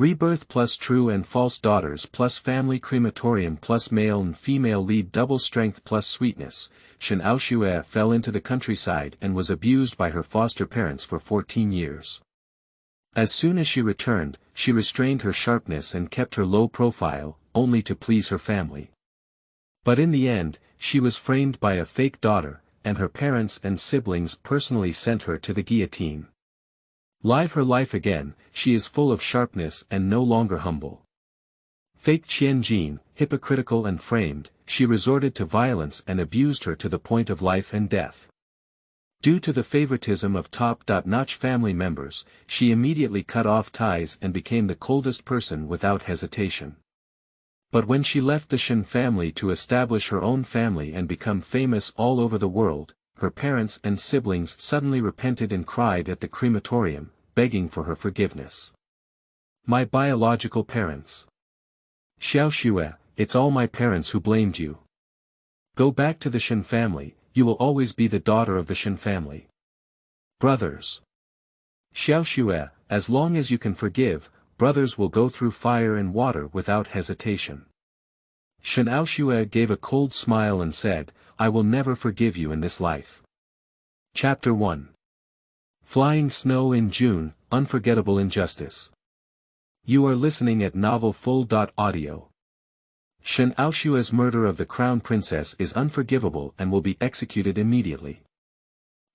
Rebirth+True and False Daughters+Family Crematorium+Male and Female Lead Double Strength+Sweetness. Shen Aoxue fell into the countryside and was abused by her foster parents for 14 years. As soon as she returned, she restrained her sharpness and kept her low profile, only to please her family. But in the end, she was framed by a fake daughter, and her parents and siblings personally sent her to the guillotine.Live her life again. She is full of sharpness and no longer humble. Fake Qianjin, hypocritical and framed, she resorted to violence and abused her to the point of life and death. Due to the favoritism of top-notch family members, she immediately cut off ties and became the coldest person without hesitation. But when she left the Shen family to establish her own family and become famous all over the world, her parents and siblings suddenly repented and cried at the crematorium, begging for her forgiveness. My biological parents. Xiaoxue, it's all my parents who blamed you. Go back to the Shen family, you will always be the daughter of the Shen family. Brothers. Xiaoxue, as long as you can forgive, brothers will go through fire and water without hesitation. Shen Aoxue gave a cold smile and said, I will never forgive you in this life. Chapter 1. Flying Snow in June, Unforgettable Injustice. You are listening at Novel Full.audio. Shen Aoxue's murder of the crown princess is unforgivable and will be executed immediately.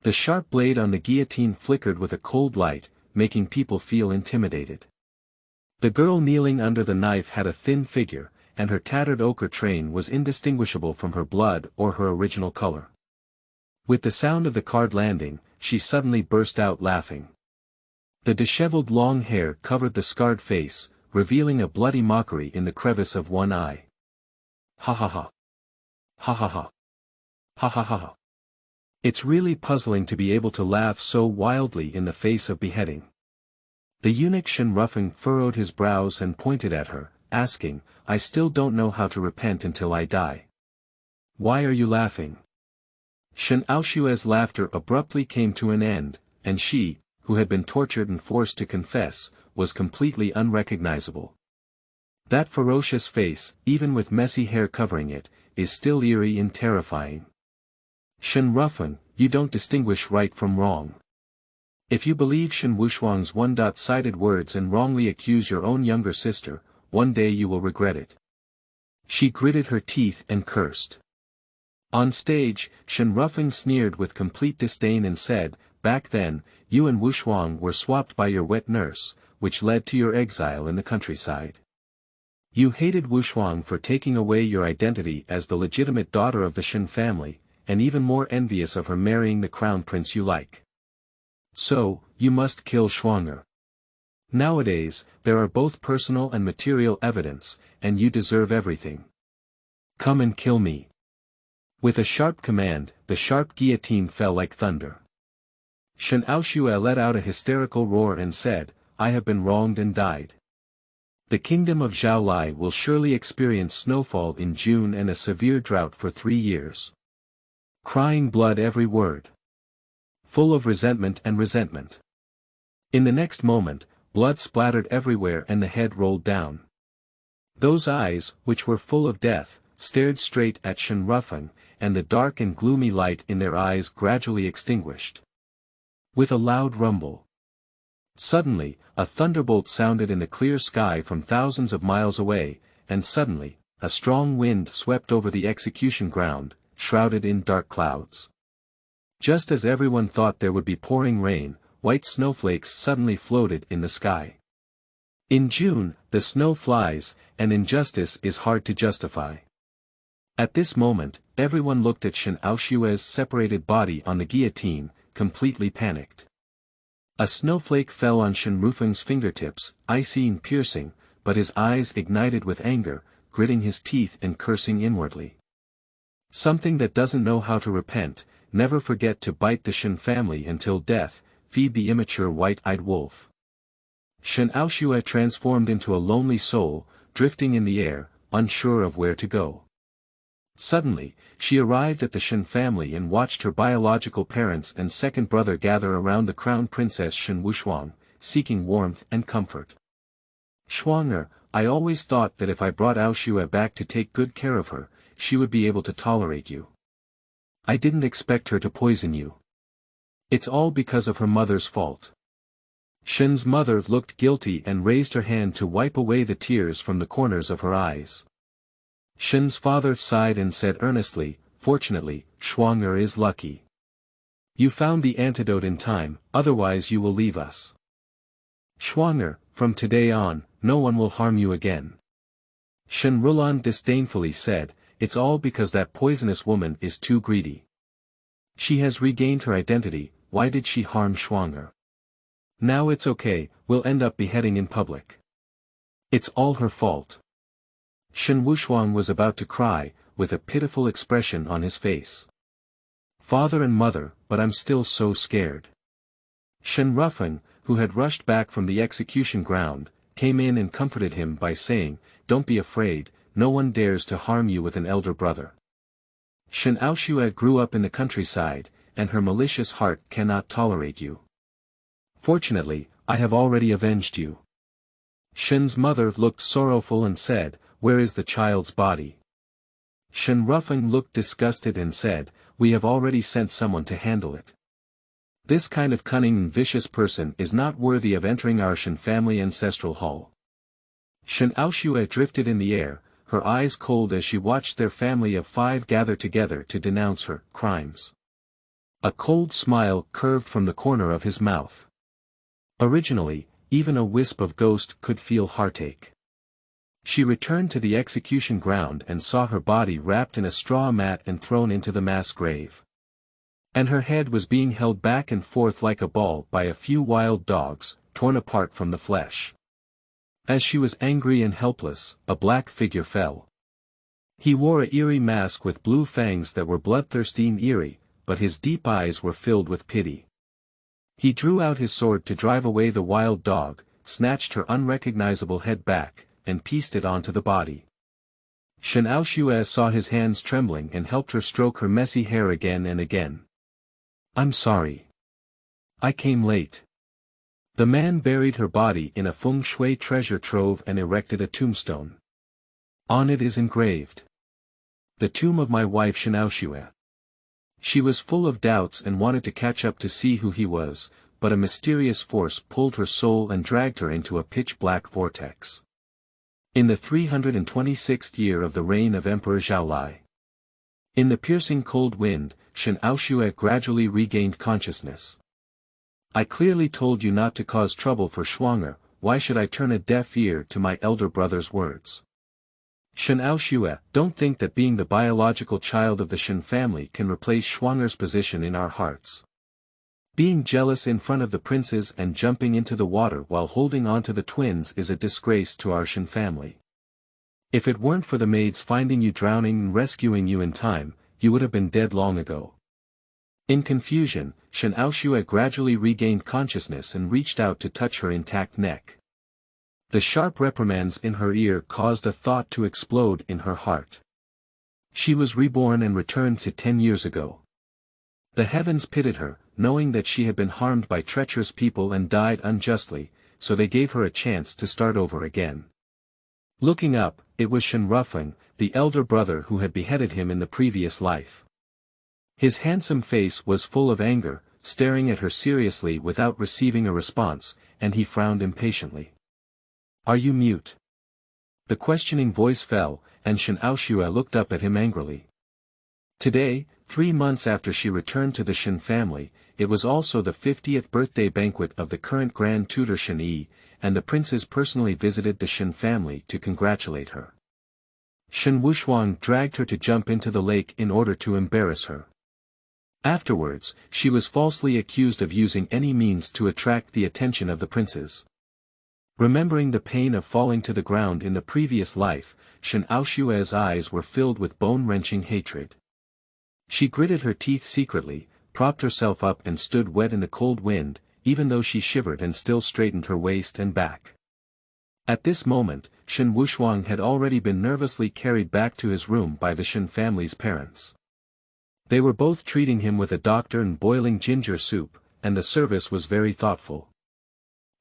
The sharp blade on the guillotine flickered with a cold light, making people feel intimidated. The girl kneeling under the knife had a thin figure, and her tattered ochre train was indistinguishable from her blood or her original color. With the sound of the card landing, she suddenly burst out laughing. The disheveled long hair covered the scarred face, revealing a bloody mockery in the crevice of one eye. Ha ha ha. Ha ha ha. Ha ha ha ha. It's really puzzling to be able to laugh so wildly in the face of beheading. The eunuch Shen Rufeng furrowed his brows and pointed at her, asking, I still don't know how to repent until I die. Why are you laughing? Shen Aoxue's laughter abruptly came to an end, and she, who had been tortured and forced to confess, was completely unrecognizable. That ferocious face, even with messy hair covering it, is still eerie and terrifying. Shen Rufeng, you don't distinguish right from wrong. If you believe Shen Wushuang's one-sided words and wrongly accuse your own younger sister, one day you will regret it. She gritted her teeth and cursed. On stage, Shen Rufeng sneered with complete disdain and said, back then, you and Wushuang were swapped by your wet nurse, which led to your exile in the countryside. You hated Wushuang for taking away your identity as the legitimate daughter of the Shen family, and even more envious of her marrying the crown prince you like. So, you must kill Shuang'er. Nowadays, there are both personal and material evidence, and you deserve everything. Come and kill me. With a sharp command, the sharp guillotine fell like thunder. Shen Aoxue let out a hysterical roar and said, I have been wronged and died. The kingdom of Xiaolai will surely experience snowfall in June and a severe drought for 3 years. Crying blood every word. Full of resentment and resentment. In the next moment, blood splattered everywhere and the head rolled down. Those eyes, which were full of death, stared straight at Shen Rufeng, and the dark and gloomy light in their eyes gradually extinguished. With a loud rumble. Suddenly, a thunderbolt sounded in the clear sky from thousands of miles away, and suddenly, a strong wind swept over the execution ground, shrouded in dark clouds. Just as everyone thought there would be pouring rain, white snowflakes suddenly floated in the sky. In June, the snow flies, and injustice is hard to justify. At this moment, everyone looked at Shen Aoxue's separated body on the guillotine, completely panicked. A snowflake fell on Shen Rufeng's fingertips, icy and piercing, but his eyes ignited with anger, gritting his teeth and cursing inwardly. Something that doesn't know how to repent, never forget to bite the Shen family until death, feed the immature white-eyed wolf. Shen Aoxue transformed into a lonely soul, drifting in the air, unsure of where to go. Suddenly, she arrived at the Shen family and watched her biological parents and second brother gather around the crown princess Shen Wushuang, seeking warmth and comfort. Xiaoxue, I always thought that if I brought Aoxue back to take good care of her, she would be able to tolerate you. I didn't expect her to poison you. It's all because of her mother's fault. Shen's mother looked guilty and raised her hand to wipe away the tears from the corners of her eyes. Shen's father sighed and said earnestly, fortunately, Xiaoxue is lucky. You found the antidote in time, otherwise you will leave us. Xiaoxue, from today on, no one will harm you again. Shen Rulan disdainfully said, it's all because that poisonous woman is too greedy. She has regained her identity, why did she harm Xiaoxue? Now it's okay, we'll end up beheading in public. It's all her fault. Shen Wuxuang was about to cry, with a pitiful expression on his face. Father and mother, but I'm still so scared. Shen Rufeng, who had rushed back from the execution ground, came in and comforted him by saying, don't be afraid, no one dares to harm you with an elder brother. Shen Aoxue grew up in the countryside, and her malicious heart cannot tolerate you. Fortunately, I have already avenged you. Shen's mother looked sorrowful and said, where is the child's body? Shen Rufeng looked disgusted and said, we have already sent someone to handle it. This kind of cunning and vicious person is not worthy of entering our Shen family ancestral hall. Shen Aoxue drifted in the air, her eyes cold as she watched their family of 5 gather together to denounce her crimes. A cold smile curved from the corner of his mouth. Originally, even a wisp of ghost could feel heartache. She returned to the execution ground and saw her body wrapped in a straw mat and thrown into the mass grave. And her head was being held back and forth like a ball by a few wild dogs, torn apart from the flesh. As she was angry and helpless, a black figure fell. He wore a eerie mask with blue fangs that were bloodthirsty and eerie, but his deep eyes were filled with pity. He drew out his sword to drive away the wild dog, snatched her unrecognizable head back, and pieced it onto the body. Shen Aoxue saw his hands trembling and helped her stroke her messy hair again and again. I'm sorry. I came late. The man buried her body in a feng shui treasure trove and erected a tombstone. On it is engraved, the tomb of my wife Shen Aoxue. She was full of doubts and wanted to catch up to see who he was, but a mysterious force pulled her soul and dragged her into a pitch-black vortex. In the 326th year of the reign of Emperor Xiaolai. In the piercing cold wind, Shen Aoxue gradually regained consciousness. I clearly told you not to cause trouble for Xiaoxue, why should I turn a deaf ear to my elder brother's words? Shen Aoxue, don't think that being the biological child of the Shen family can replace Xiaoxue's position in our hearts. Being jealous in front of the princes and jumping into the water while holding on to the twins is a disgrace to our Shen family. If it weren't for the maids finding you drowning and rescuing you in time, you would have been dead long ago. In confusion, Shen Aoxue gradually regained consciousness and reached out to touch her intact neck. The sharp reprimands in her ear caused a thought to explode in her heart. She was reborn and returned to 10 years ago. The heavens pitied her, knowing that she had been harmed by treacherous people and died unjustly, so they gave her a chance to start over again. Looking up, it was Shen Rufeng, the elder brother who had beheaded him in the previous life. His handsome face was full of anger, staring at her seriously without receiving a response, and he frowned impatiently. Are you mute? The questioning voice fell, and Shen Aoxue looked up at him angrily. Today, 3 months after she returned to the Shen family, it was also the 50th birthday banquet of the current Grand Tutor Shen Yi, and the princes personally visited the Shen family to congratulate her. Shen Wuxuang dragged her to jump into the lake in order to embarrass her. Afterwards, she was falsely accused of using any means to attract the attention of the princes. Remembering the pain of falling to the ground in the previous life, Shen Aoxue's eyes were filled with bone-wrenching hatred. She gritted her teeth secretly, propped herself up and stood wet in the cold wind, even though she shivered and still straightened her waist and back. At this moment, Shen Wuxuang had already been nervously carried back to his room by the Shen family's parents. They were both treating him with a doctor and boiling ginger soup, and the service was very thoughtful.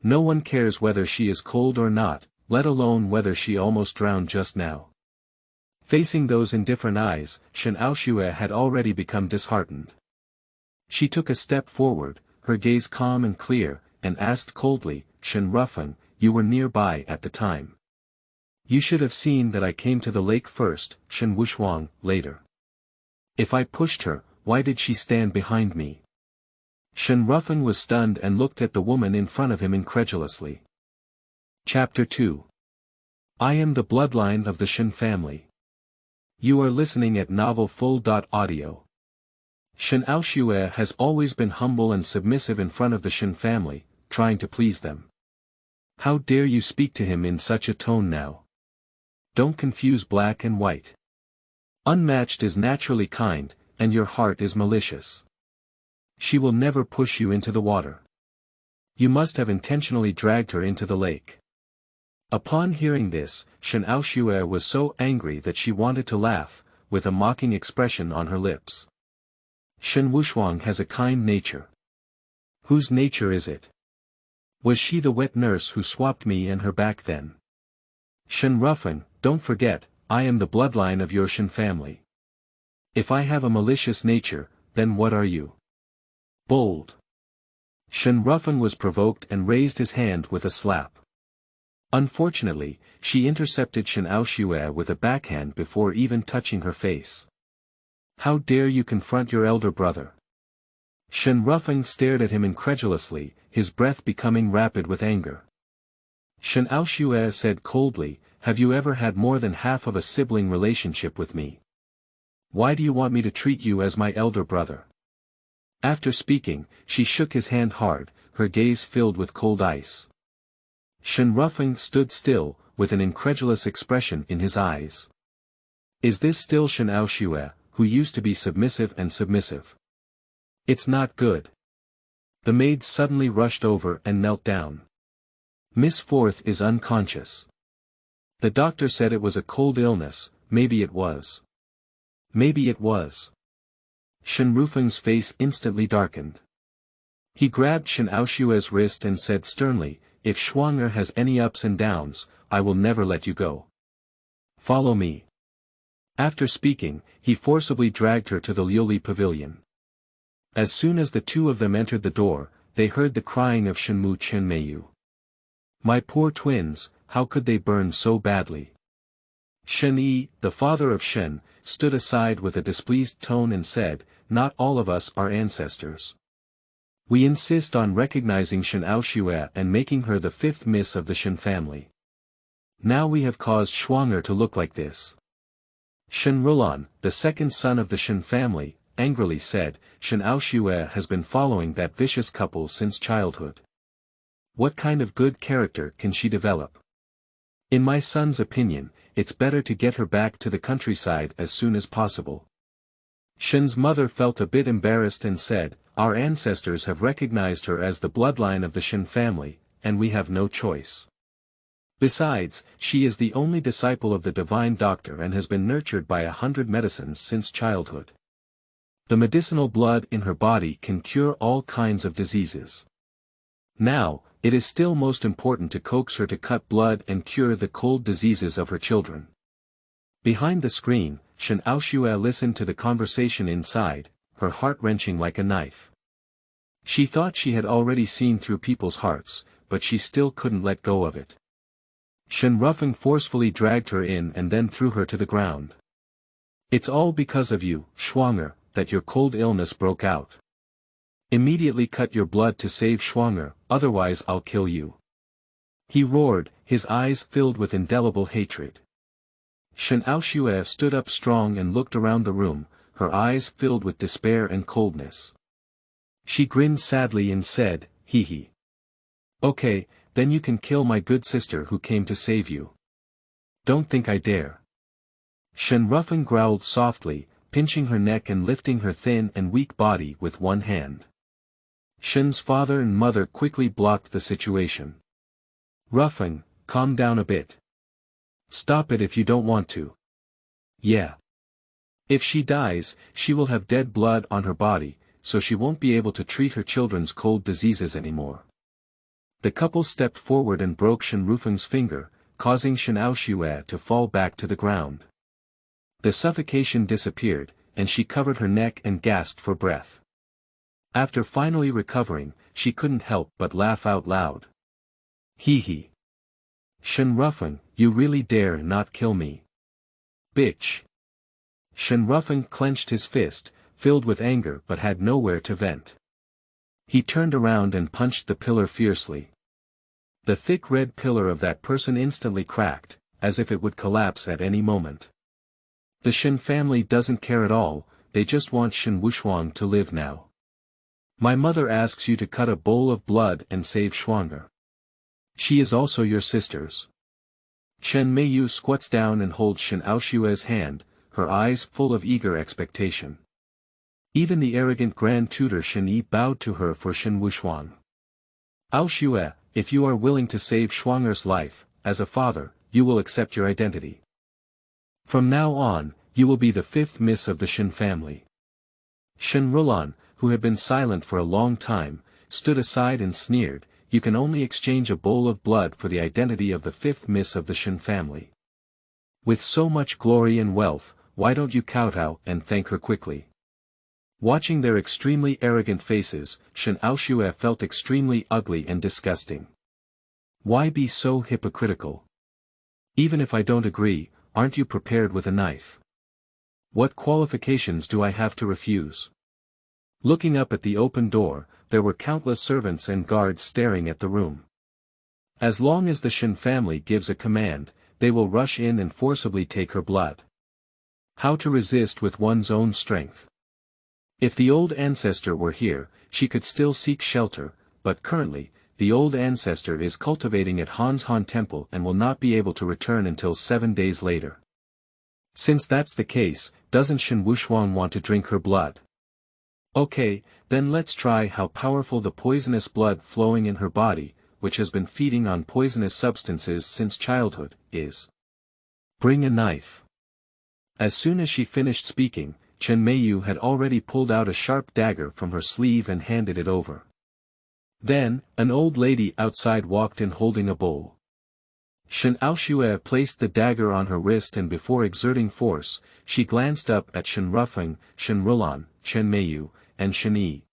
No one cares whether she is cold or not, let alone whether she almost drowned just now. Facing those indifferent eyes, Shen Aoxue had already become disheartened. She took a step forward, her gaze calm and clear, and asked coldly, Shen Rufeng, you were nearby at the time. You should have seen that I came to the lake first, Shen Wuxuang, later. If I pushed her, why did she stand behind me? Shen Rufeng was stunned and looked at the woman in front of him incredulously. Chapter 2. I am the bloodline of the Shen family. You are listening at Novel Full.audio. Shen Aoxue has always been humble and submissive in front of the Shen family, trying to please them. How dare you speak to him in such a tone now? Don't confuse black and white. Unmatched is naturally kind, and your heart is malicious. She will never push you into the water. You must have intentionally dragged her into the lake. Upon hearing this, Shen Aoxue was so angry that she wanted to laugh, with a mocking expression on her lips. Shen Wuxuang has a kind nature. Whose nature is it? Was she the wet nurse who swapped me and her back then? Shen Rufeng, don't forget, I am the bloodline of your Shen family. If I have a malicious nature, then what are you? Bold. Shen Rufeng was provoked and raised his hand with a slap. Unfortunately, she intercepted Shen Aoxue with a backhand before even touching her face. How dare you confront your elder brother? Shen Rufeng stared at him incredulously, his breath becoming rapid with anger. Shen Aoxue said coldly, have you ever had more than half of a sibling relationship with me? Why do you want me to treat you as my elder brother? After speaking, she shook his hand hard, her gaze filled with cold ice. Shen Rufeng stood still, with an incredulous expression in his eyes. Is this still Shen Aoxue, who used to be submissive and submissive? It's not good. The maid suddenly rushed over and knelt down. Miss Forth is unconscious. The doctor said it was a cold illness, maybe it was. Maybe it was. Shen Rufeng's face instantly darkened. He grabbed Shen Aoxue's wrist and said sternly, if Xiaoxue has any ups and downs, I will never let you go. Follow me. After speaking, he forcibly dragged her to the Liuli pavilion. As soon as the two of them entered the door, they heard the crying of Shenmu Chenmeiyu. My poor twins, how could they burn so badly? Shen Yi, the father of Shen, stood aside with a displeased tone and said, not all of us are ancestors. We insist on recognizing Shen Aoxue and making her the fifth miss of the Shen family. Now we have caused Xiaoxue to look like this. Shen Rulan, the second son of the Shen family, angrily said, Shen Aoxue has been following that vicious couple since childhood. What kind of good character can she develop? In my son's opinion, it's better to get her back to the countryside as soon as possible. Shen's mother felt a bit embarrassed and said, our ancestors have recognized her as the bloodline of the Shen family, and we have no choice. Besides, she is the only disciple of the divine doctor and has been nurtured by 100 medicines since childhood. The medicinal blood in her body can cure all kinds of diseases. Now, it is still most important to coax her to cut blood and cure the cold diseases of her children. Behind the screen, Shen Aoxue listened to the conversation inside, her heart wrenching like a knife. She thought she had already seen through people's hearts, but she still couldn't let go of it. Shen Rufeng forcefully dragged her in and then threw her to the ground. It's all because of you, Xiaoxue, that your cold illness broke out. Immediately cut your blood to save Xiaoxue, otherwise I'll kill you. He roared, his eyes filled with indelible hatred. Shen Aoxue stood up strong and looked around the room, her eyes filled with despair and coldness. She grinned sadly and said, hee hee. Okay, then you can kill my good sister who came to save you. Don't think I dare. Shen Rufeng growled softly, pinching her neck and lifting her thin and weak body with one hand. Shen's father and mother quickly blocked the situation. Rufeng, calm down a bit. Stop it if you don't want to. Yeah. If she dies, she will have dead blood on her body, so she won't be able to treat her children's cold diseases anymore. The couple stepped forward and broke Shen Rufeng's finger, causing Shen Aoxue to fall back to the ground. The suffocation disappeared, and she covered her neck and gasped for breath. After finally recovering, she couldn't help but laugh out loud. Hee hee. Shen Rufeng, you really dare not kill me. Bitch. Shen Rufeng clenched his fist, filled with anger but had nowhere to vent. He turned around and punched the pillar fiercely. The thick red pillar of that person instantly cracked, as if it would collapse at any moment. The Shen family doesn't care at all, they just want Shen Wuxuang to live now. My mother asks you to cut a bowl of blood and save Shuang'er. She is also your sister's. Chen Meiyu squats down and holds Shen Aoxue's hand, her eyes full of eager expectation. Even the arrogant Grand Tutor Shen Yi bowed to her for Shen Wuxuang. Aoxue, if you are willing to save Shuang'er's life, as a father, you will accept your identity. From now on, you will be the fifth miss of the Shen family. Shen Rulan, who had been silent for a long time, stood aside and sneered, you can only exchange a bowl of blood for the identity of the fifth miss of the Shen family. With so much glory and wealth, why don't you kowtow and thank her quickly? Watching their extremely arrogant faces, Shen Aoxue felt extremely ugly and disgusting. Why be so hypocritical? Even if I don't agree, aren't you prepared with a knife? What qualifications do I have to refuse? Looking up at the open door, there were countless servants and guards staring at the room. As long as the Shen family gives a command, they will rush in and forcibly take her blood. How to resist with one's own strength? If the old ancestor were here, she could still seek shelter, but currently, the old ancestor is cultivating at Han's Han Temple and will not be able to return until 7 days later. Since that's the case, doesn't Shen Wuxuang want to drink her blood? Okay, then let's try how powerful the poisonous blood flowing in her body, which has been feeding on poisonous substances since childhood, is. Bring a knife. As soon as she finished speaking, Chen Meiyu had already pulled out a sharp dagger from her sleeve and handed it over. Then, an old lady outside walked in holding a bowl. Shen Aoxue placed the dagger on her wrist and before exerting force, she glanced up at Shen Rufeng, Shen Rulan, Chen Meiyu, and Shen Yi.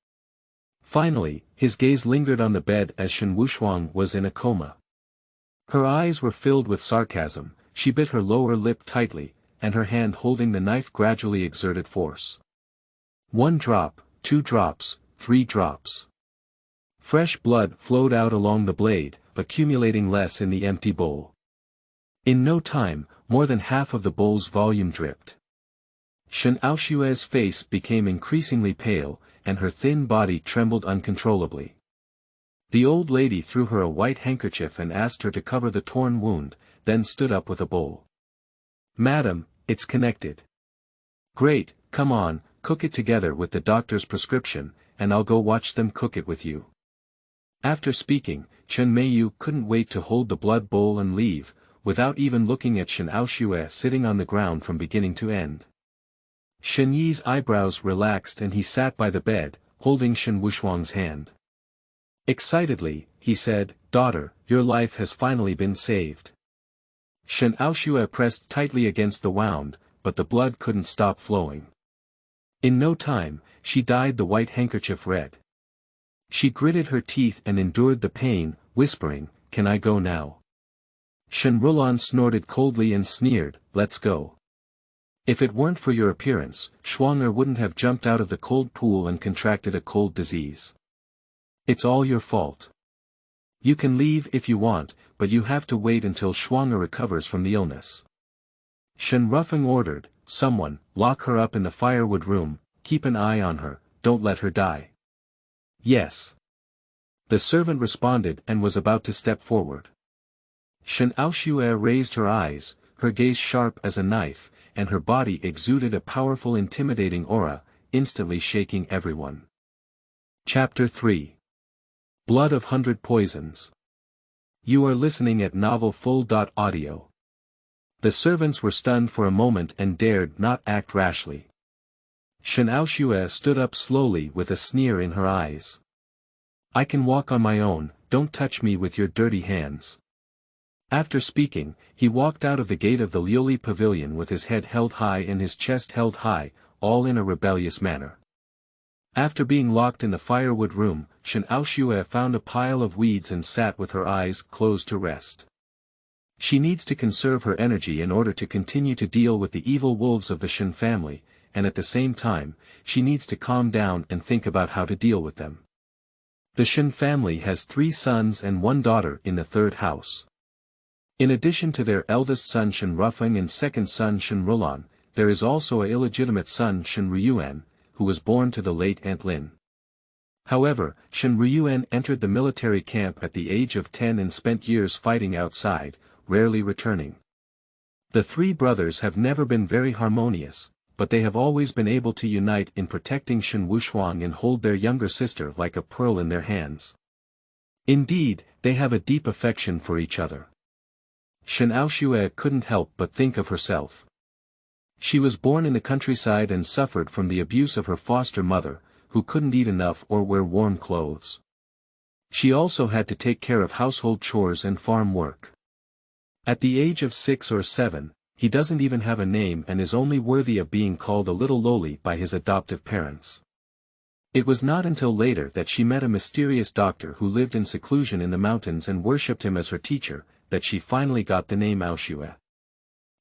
Finally, his gaze lingered on the bed as Shen Wuxuang was in a coma. Her eyes were filled with sarcasm, she bit her lower lip tightly, and her hand holding the knife gradually exerted force. 1 drop, 2 drops, 3 drops. Fresh blood flowed out along the blade, accumulating less in the empty bowl. In no time, more than half of the bowl's volume dripped. Shen Aoxue's face became increasingly pale, and her thin body trembled uncontrollably. The old lady threw her a white handkerchief and asked her to cover the torn wound, then stood up with a bowl. Madam, it's connected. Great, come on, cook it together with the doctor's prescription, and I'll go watch them cook it with you. After speaking, Chen Meiyu couldn't wait to hold the blood bowl and leave, without even looking at Shen Aoxue sitting on the ground from beginning to end. Shen Yi's eyebrows relaxed and he sat by the bed, holding Shen Wuxuang's hand. Excitedly, he said, Daughter, your life has finally been saved. Shen Aoxue pressed tightly against the wound, but the blood couldn't stop flowing. In no time, she dyed the white handkerchief red. She gritted her teeth and endured the pain, whispering, Can I go now? Shen Rulan snorted coldly and sneered, Let's go. If it weren't for your appearance, Shuang'er wouldn't have jumped out of the cold pool and contracted a cold disease. It's all your fault. You can leave if you want, but you have to wait until Shuang'er recovers from the illness. Shen Rufeng ordered, Someone, lock her up in the firewood room, keep an eye on her, don't let her die. Yes. The servant responded and was about to step forward. Shen Aoxue raised her eyes, her gaze sharp as a knife, and her body exuded a powerful intimidating aura, instantly shaking everyone. Chapter 3. Blood of 100 Poisons. You are listening at novelfull.audio. The servants were stunned for a moment and dared not act rashly. Shen Aoxue stood up slowly with a sneer in her eyes. I can walk on my own, don't touch me with your dirty hands. After speaking, he walked out of the gate of the Liuli pavilion with his head held high and his chest held high, all in a rebellious manner. After being locked in the firewood room, Shen Aoxue found a pile of weeds and sat with her eyes closed to rest. She needs to conserve her energy in order to continue to deal with the evil wolves of the Shen family, and at the same time, she needs to calm down and think about how to deal with them. The Shen family has 3 sons and 1 daughter in the 3rd house. In addition to their eldest son Shen Rufeng and second son Shen Rulan, there is also an illegitimate son Shen Ruyuan, who was born to the late Aunt Lin. However, Shen Ruyuan entered the military camp at the age of 10 and spent years fighting outside, rarely returning. The 3 brothers have never been very harmonious, but they have always been able to unite in protecting Shen Wushuang and hold their younger sister like a pearl in their hands. Indeed, they have a deep affection for each other. Shen Aoxue couldn't help but think of herself. She was born in the countryside and suffered from the abuse of her foster mother, who couldn't eat enough or wear warm clothes. She also had to take care of household chores and farm work. At the age of 6 or 7, he doesn't even have a name and is only worthy of being called a little lowly by his adoptive parents. It was not until later that she met a mysterious doctor who lived in seclusion in the mountains and worshipped him as her teacher, that she finally got the name Aoxue.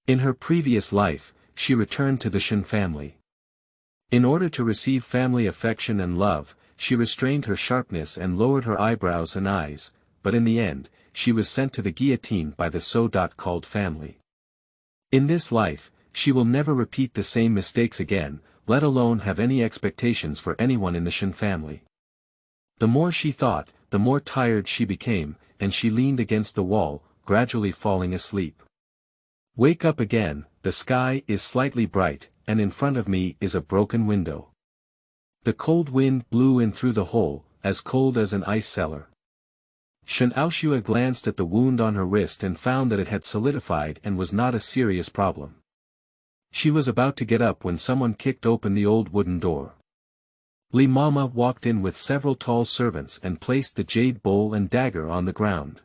In her previous life, she returned to the Shen family. In order to receive family affection and love, she restrained her sharpness and lowered her eyebrows and eyes, but in the end, she was sent to the guillotine by the so-called family. In this life, she will never repeat the same mistakes again, let alone have any expectations for anyone in the Shen family. The more she thought, the more tired she became, and she leaned against the wall, gradually falling asleep. Wake up again, the sky is slightly bright, and in front of me is a broken window. The cold wind blew in through the hole, as cold as an ice cellar. Shen Aoxue glanced at the wound on her wrist and found that it had solidified and was not a serious problem. She was about to get up when someone kicked open the old wooden door. Li Mama walked in with several tall servants and placed the jade bowl and dagger on the ground.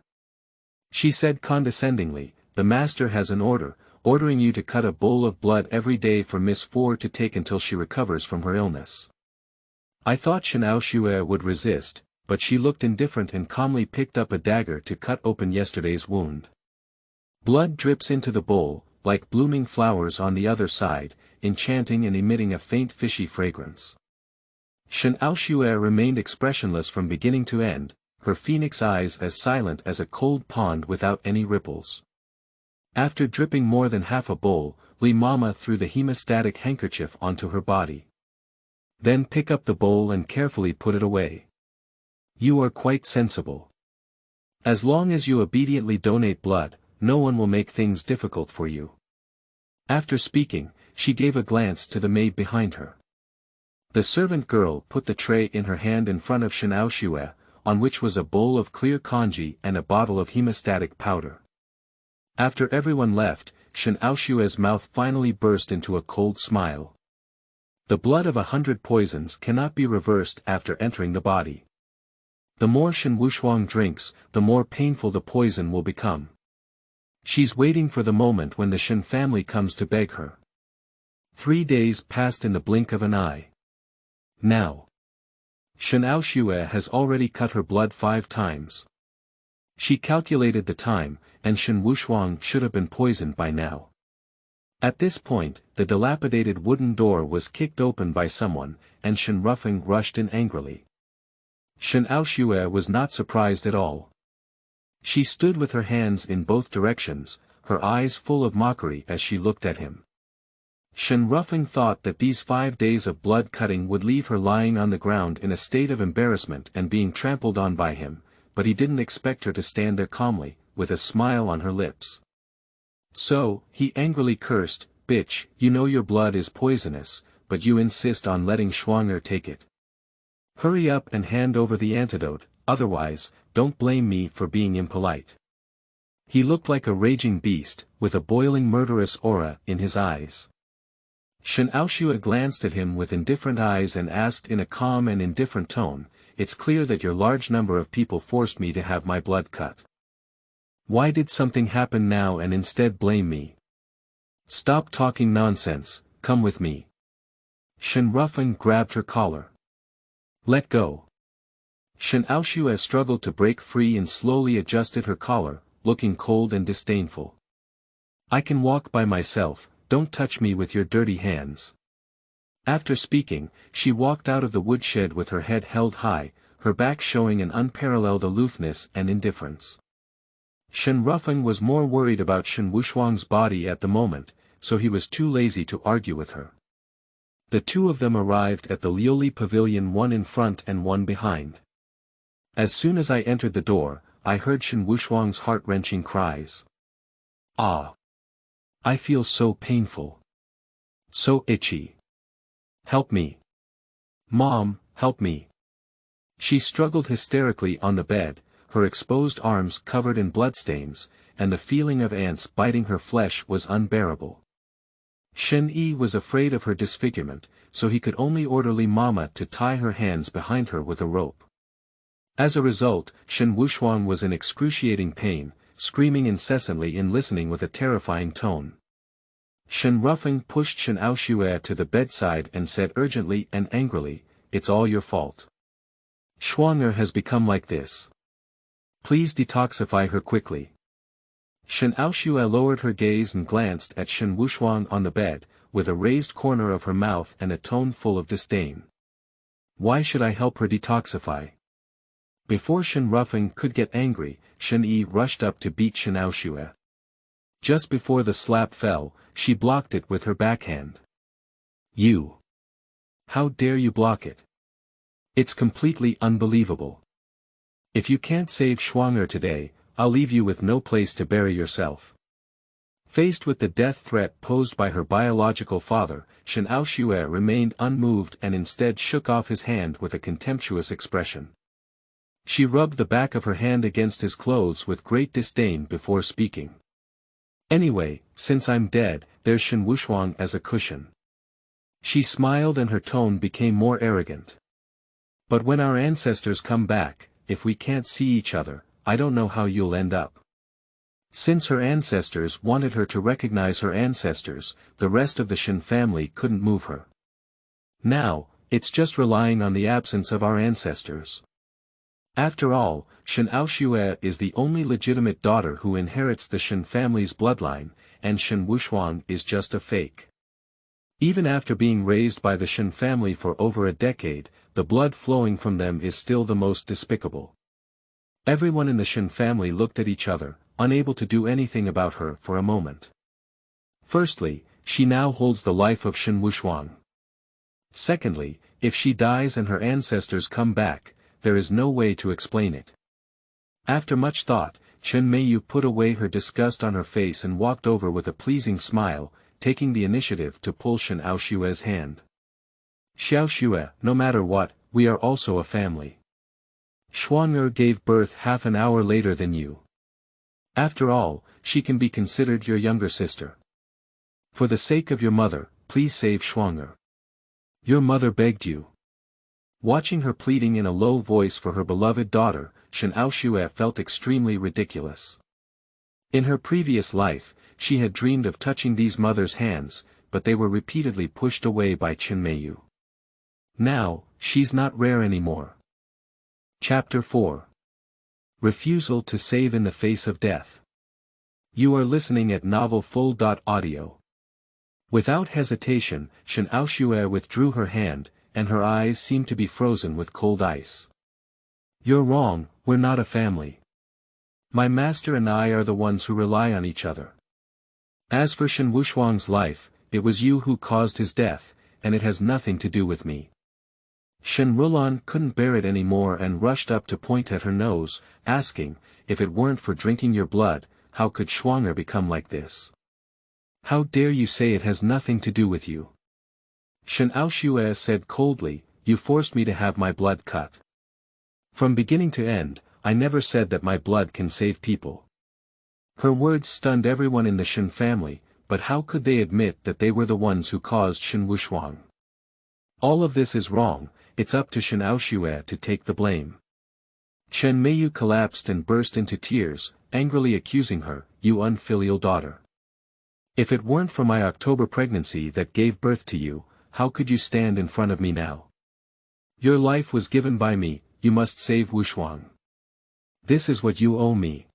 She said condescendingly, "The master has an order, ordering you to cut a bowl of blood every day for Miss Four to take until she recovers from her illness." I thought Shen Aoxue would resist, but she looked indifferent and calmly picked up a dagger to cut open yesterday's wound. Blood drips into the bowl, like blooming flowers on the other side, enchanting and emitting a faint fishy fragrance. Shen Aoxue remained expressionless from beginning to end, her phoenix eyes as silent as a cold pond without any ripples. After dripping more than half a bowl, Li Mama threw the hemostatic handkerchief onto her body. Then pick up the bowl and carefully put it away. You are quite sensible. As long as you obediently donate blood, no one will make things difficult for you. After speaking, she gave a glance to the maid behind her. The servant girl put the tray in her hand in front of Shen Aoxue, on which was a bowl of clear congee and a bottle of hemostatic powder. After everyone left, Shen Aoxue's mouth finally burst into a cold smile. The blood of 100 poisons cannot be reversed after entering the body. The more Shen Wushuang drinks, the more painful the poison will become. She's waiting for the moment when the Shen family comes to beg her. 3 days passed in the blink of an eye. Now, Shen Aoxue has already cut her blood 5 times. She calculated the time, and Shen Wushuang should have been poisoned by now. At this point, the dilapidated wooden door was kicked open by someone, and Shen Rufeng rushed in angrily. Shen Aoxue was not surprised at all. She stood with her hands in both directions, her eyes full of mockery as she looked at him. Shen Rufeng thought that these 5 days of blood cutting would leave her lying on the ground in a state of embarrassment and being trampled on by him, but he didn't expect her to stand there calmly, with a smile on her lips. So, he angrily cursed, "Bitch, you know your blood is poisonous, but you insist on letting Shuang'er take it. Hurry up and hand over the antidote, otherwise, don't blame me for being impolite." He looked like a raging beast, with a boiling murderous aura in his eyes. Shen Aoxue glanced at him with indifferent eyes and asked in a calm and indifferent tone, "It's clear that your large number of people forced me to have my blood cut. Why did something happen now and instead blame me? Stop talking nonsense, come with me. Shen Aoxue grabbed her collar. Let go. Shen Aoxue struggled to break free and slowly adjusted her collar, looking cold and disdainful. I can walk by myself, don't touch me with your dirty hands. After speaking, she walked out of the woodshed with her head held high, her back showing an unparalleled aloofness and indifference. Shen Aoxue was more worried about Shen Wuxuang's body at the moment, so he was too lazy to argue with her. The two of them arrived at the Liuli pavilion, one in front and one behind. As soon as I entered the door, I heard Shen Wuxuang's heart-wrenching cries. Ah! I feel so painful. So itchy. Help me. Mom, help me. She struggled hysterically on the bed, her exposed arms covered in bloodstains, and the feeling of ants biting her flesh was unbearable. Shen Yi was afraid of her disfigurement, so he could only order Li Mama to tie her hands behind her with a rope. As a result, Shen Wuxuang was in excruciating pain, screaming incessantly and listening with a terrifying tone. Shen Aoxue pushed Shen Aoxue to the bedside and said urgently and angrily, "It's all your fault. Xiaoxue has become like this. Please detoxify her quickly." Shen Aoxue lowered her gaze and glanced at Shen Wuxuang on the bed, with a raised corner of her mouth and a tone full of disdain. Why should I help her detoxify? Before Shen Aoxue could get angry, Shen Yi rushed up to beat Shen Aoxue. Just before the slap fell, she blocked it with her backhand. You! How dare you block it? It's completely unbelievable. If you can't save Xiaoxue today, I'll leave you with no place to bury yourself. Faced with the death threat posed by her biological father, Shen Aoxue remained unmoved and instead shook off his hand with a contemptuous expression. She rubbed the back of her hand against his clothes with great disdain before speaking. Anyway, since I'm dead, there's Shen Wuxuang as a cushion. She smiled and her tone became more arrogant. But when our ancestors come back, if we can't see each other, I don't know how you'll end up. Since her ancestors wanted her to recognize her ancestors, the rest of the Shen family couldn't move her. Now, it's just relying on the absence of our ancestors. After all, Shen Aoxue is the only legitimate daughter who inherits the Shen family's bloodline, and Shen Wuxuang is just a fake. Even after being raised by the Shen family for over a decade, the blood flowing from them is still the most despicable. Everyone in the Shen family looked at each other, unable to do anything about her for a moment. Firstly, she now holds the life of Shen Wuxuang. Secondly, if she dies and her ancestors come back, there is no way to explain it. After much thought, Chen Meiyu put away her disgust on her face and walked over with a pleasing smile, taking the initiative to pull Shen Aoxue's hand. Xiaoxue, no matter what, we are also a family. Xiaoxue gave birth half an hour later than you. After all, she can be considered your younger sister. For the sake of your mother, please save Xiaoxue. Your mother begged you. Watching her pleading in a low voice for her beloved daughter, Shen Aoxue felt extremely ridiculous. In her previous life, she had dreamed of touching these mothers' hands, but they were repeatedly pushed away by Chen Meiyu. Now, she's not rare anymore. Chapter 4. Refusal to save in the face of death. You are listening at novelfull.audio. Without hesitation, Shen Aoxue withdrew her hand, and her eyes seemed to be frozen with cold ice. You're wrong, we're not a family. My master and I are the ones who rely on each other. As for Shen Wuxuang's life, it was you who caused his death, and it has nothing to do with me. Shen Rulan couldn't bear it anymore and rushed up to point at her nose, asking, if it weren't for drinking your blood, how could Xiaoxue become like this? How dare you say it has nothing to do with you? Shen Aoxue said coldly, you forced me to have my blood cut. From beginning to end, I never said that my blood can save people. Her words stunned everyone in the Shen family, but how could they admit that they were the ones who caused Shen Wuxuang? All of this is wrong, it's up to Shen Aoxue to take the blame. Chen Meiyu collapsed and burst into tears, angrily accusing her, "You unfilial daughter. If it weren't for my October pregnancy that gave birth to you, how could you stand in front of me now? Your life was given by me, you must save Wushuang. This is what you owe me."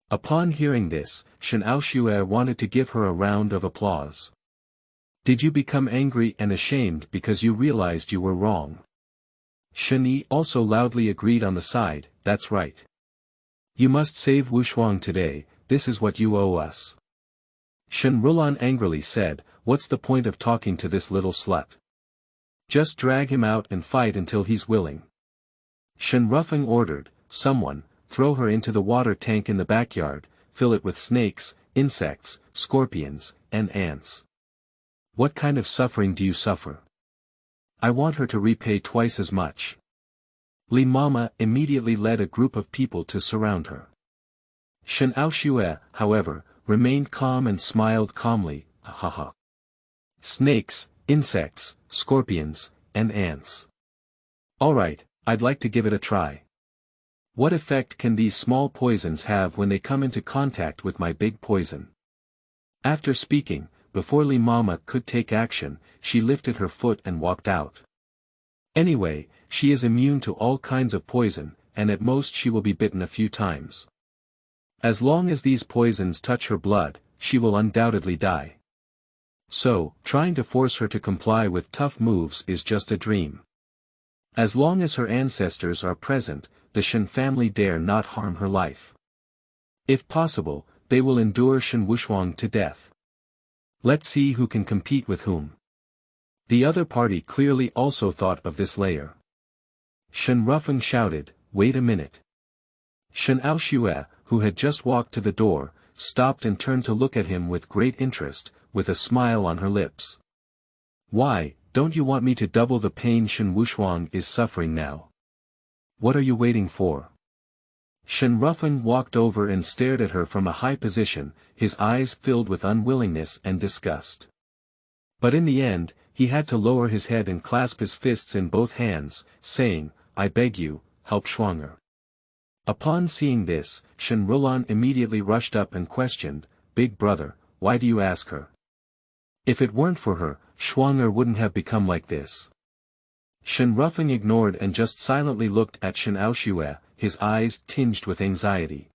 Upon hearing this, Shen Aoxue wanted to give her a round of applause. "Did you become angry and ashamed because you realized you were wrong?" Shen Yi also loudly agreed on the side, "That's right. You must save Wushuang today, this is what you owe us." Shen Rulan angrily said, "What's the point of talking to this little slut? Just drag him out and fight until he's willing." Shen Rufeng ordered, "Someone, throw her into the water tank in the backyard, fill it with snakes, insects, scorpions, and ants. What kind of suffering do you suffer? I want her to repay twice as much." Li Mama immediately led a group of people to surround her. Shen Aoxue, however, remained calm and smiled calmly, "Haha. Snakes, insects, scorpions, and ants. Alright, I'd like to give it a try. What effect can these small poisons have when they come into contact with my big poison?" After speaking, before Li Mama could take action, she lifted her foot and walked out. Anyway, she is immune to all kinds of poison, and at most she will be bitten a few times. As long as these poisons touch her blood, she will undoubtedly die. So, trying to force her to comply with tough moves is just a dream. As long as her ancestors are present, the Shen family dare not harm her life. If possible, they will endure Shen Wushuang to death. Let's see who can compete with whom. The other party clearly also thought of this layer. Shen Rufeng shouted, "Wait a minute." Shen Aoxue, who had just walked to the door, stopped and turned to look at him with great interest, with a smile on her lips. "Why, don't you want me to double the pain Shen Wushuang is suffering now? What are you waiting for?" Shen Rufeng walked over and stared at her from a high position, his eyes filled with unwillingness and disgust. But in the end, he had to lower his head and clasp his fists in both hands, saying, "I beg you, help Shuang'er." Upon seeing this, Shen Rulan immediately rushed up and questioned, "Big brother, why do you ask her? If it weren't for her, Shuang'er wouldn't have become like this." Shen Rufeng ignored and just silently looked at Shen Aoxue, his eyes tinged with anxiety.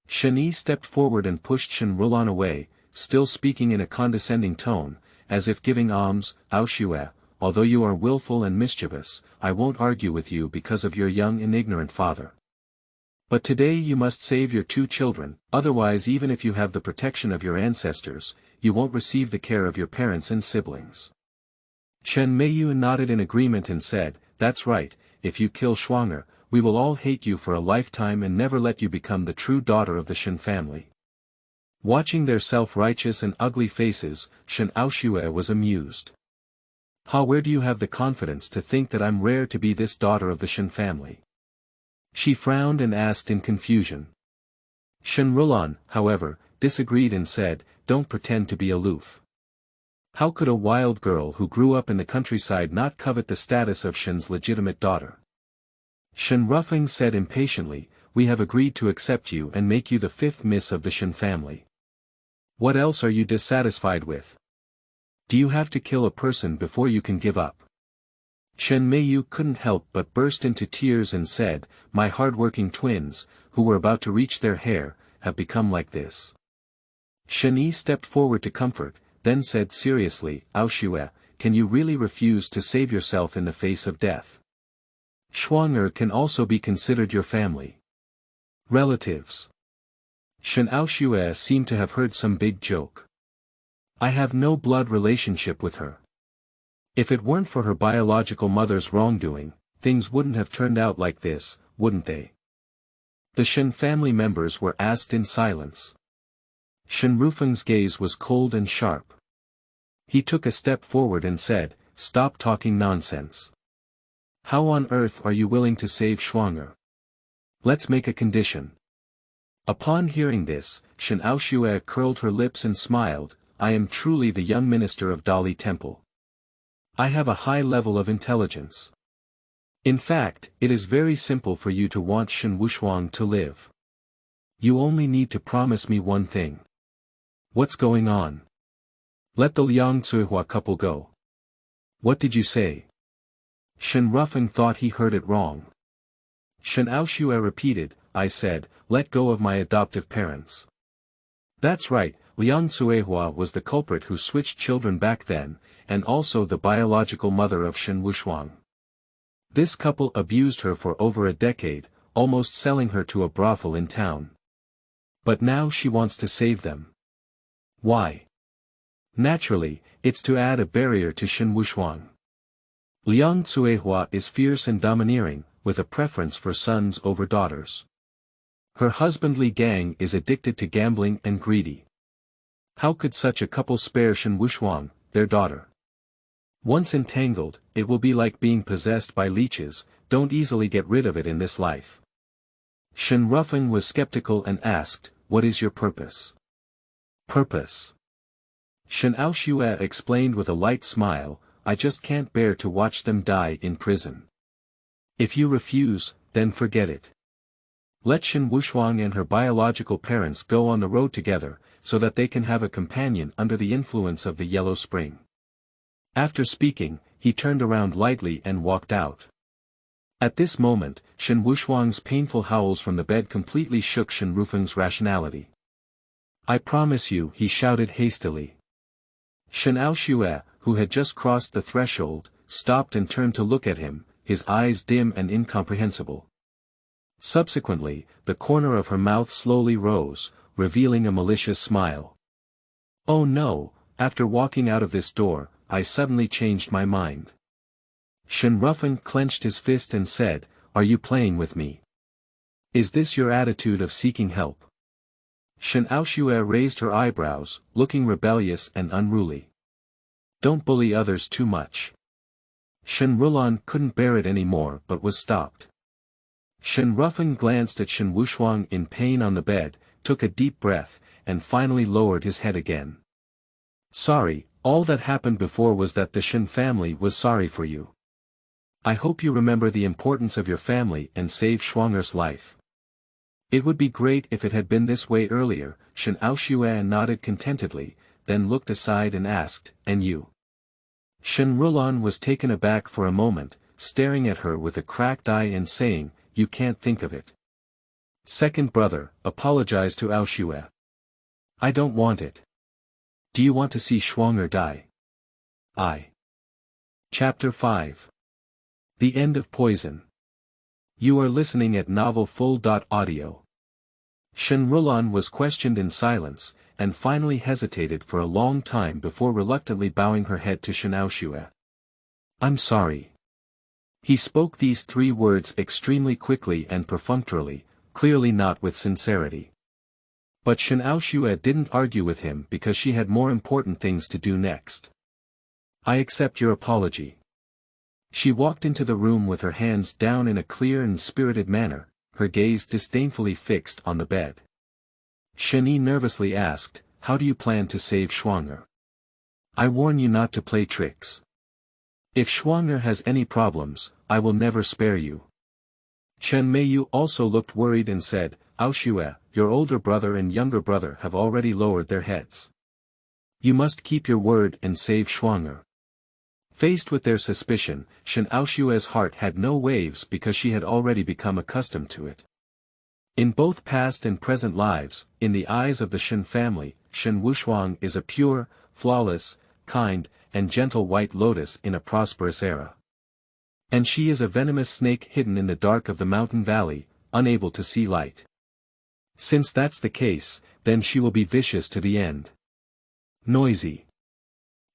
Shen Yi stepped forward and pushed Shen Rulan away, still speaking in a condescending tone, as if giving alms, "Aoxue, although you are willful and mischievous, I won't argue with you because of your young and ignorant father. But today you must save your 2 children, otherwise even if you have the protection of your ancestors, you won't receive the care of your parents and siblings." Chen Meiyu nodded in agreement and said, "That's right, if you kill Shuang'er, we will all hate you for a lifetime and never let you become the true daughter of the Shen family." Watching their self-righteous and ugly faces, Shen Aoxue was amused. "Ha, where do you have the confidence to think that I'm rare to be this daughter of the Shen family?" She frowned and asked in confusion. Shen Rulan, however, disagreed and said, "Don't pretend to be aloof. How could a wild girl who grew up in the countryside not covet the status of Shen's legitimate daughter?" Shen Rufeng said impatiently, "We have agreed to accept you and make you the 5th miss of the Shen family. What else are you dissatisfied with? Do you have to kill a person before you can give up?" Chen Meiyu couldn't help but burst into tears and said, "My hard-working twins, who were about to reach their hair, have become like this." Shen Yi stepped forward to comfort, then said seriously, "Aoxue, can you really refuse to save yourself in the face of death? Shuang'er can also be considered your family. Relatives." Shen Aoxue seemed to have heard some big joke. "I have no blood relationship with her. If it weren't for her biological mother's wrongdoing, things wouldn't have turned out like this, wouldn't they?" The Shen family members were asked in silence. Shen Rufeng's gaze was cold and sharp. He took a step forward and said, "Stop talking nonsense. How on earth are you willing to save Shuang'er? Let's make a condition." Upon hearing this, Shen Aoxue curled her lips and smiled, "I am truly the young minister of Dali Temple. I have a high level of intelligence. In fact, it is very simple for you to want Shen Wushuang to live. You only need to promise me one thing. What's going on? Let the Xiaoxue couple go. What did you say? Shen Rufeng thought he heard it wrong. Shen Aoxue repeated, I said, let go of my adoptive parents. That's right, Xiaoxue was the culprit who switched children back then, and also the biological mother of Shen Wuxuang. This couple abused her for over a decade, almost selling her to a brothel in town. But now she wants to save them. Why? Naturally, it's to add a barrier to Shen Wuxuang. Xiaoxue is fierce and domineering, with a preference for sons over daughters. Her husbandly gang is addicted to gambling and greedy. How could such a couple spare Shen Wuxuang, their daughter? Once entangled, it will be like being possessed by leeches, don't easily get rid of it in this life. Shen Rufeng was skeptical and asked, what is your purpose? Purpose? Shen Aoxue explained with a light smile, I just can't bear to watch them die in prison. If you refuse, then forget it. Let Shen Wuxuang and her biological parents go on the road together, so that they can have a companion under the influence of the yellow spring. After speaking, he turned around lightly and walked out. At this moment, Shen Wuxuang's painful howls from the bed completely shook Shen Rufeng's rationality. I promise you, he shouted hastily. Shen Aoxue, who had just crossed the threshold, stopped and turned to look at him, his eyes dim and incomprehensible. Subsequently, the corner of her mouth slowly rose, revealing a malicious smile. Oh no, after walking out of this door, I suddenly changed my mind. Shen Rufeng clenched his fist and said, are you playing with me? Is this your attitude of seeking help? Shen Aoxue raised her eyebrows, looking rebellious and unruly. Don't bully others too much. Shen Rulon couldn't bear it anymore but was stopped. Shen Rufeng glanced at Shen Wuxuang in pain on the bed, took a deep breath, and finally lowered his head again. Sorry, all that happened before was that the Shen family was sorry for you. I hope you remember the importance of your family and save Shuang'er's life. It would be great if it had been this way earlier. Shen Aoxue nodded contentedly, then looked aside and asked, and you? Shen Rulon was taken aback for a moment, staring at her with a cracked eye and saying, you can't think of it. Second brother, apologize to Aoxue. I don't want it. Do you want to see Shuang'er die? Chapter 5. The End of Poison. You are listening at Novel Full.audio. Shen Rulon was questioned in silence, and finally hesitated for a long time before reluctantly bowing her head to Shen Aoxue. I'm sorry. He spoke these 3 words extremely quickly and perfunctorily, clearly not with sincerity. But Shen Aoxue didn't argue with him because she had more important things to do next. I accept your apology. She walked into the room with her hands down in a clear and spirited manner, her gaze disdainfully fixed on the bed. Shen Yi nervously asked, how do you plan to save Shuang'er? I warn you not to play tricks. If Shuang'er has any problems, I will never spare you. Chen Meiyu also looked worried and said, Aoxue, your older brother and younger brother have already lowered their heads. You must keep your word and save Shuang'er. Faced with their suspicion, Shen Aoxue's heart had no waves because she had already become accustomed to it. In both past and present lives, in the eyes of the Shen family, Shen Wuxuang is a pure, flawless, kind, and gentle white lotus in a prosperous era. And she is a venomous snake hidden in the dark of the mountain valley, unable to see light. Since that's the case, then she will be vicious to the end. Noisy.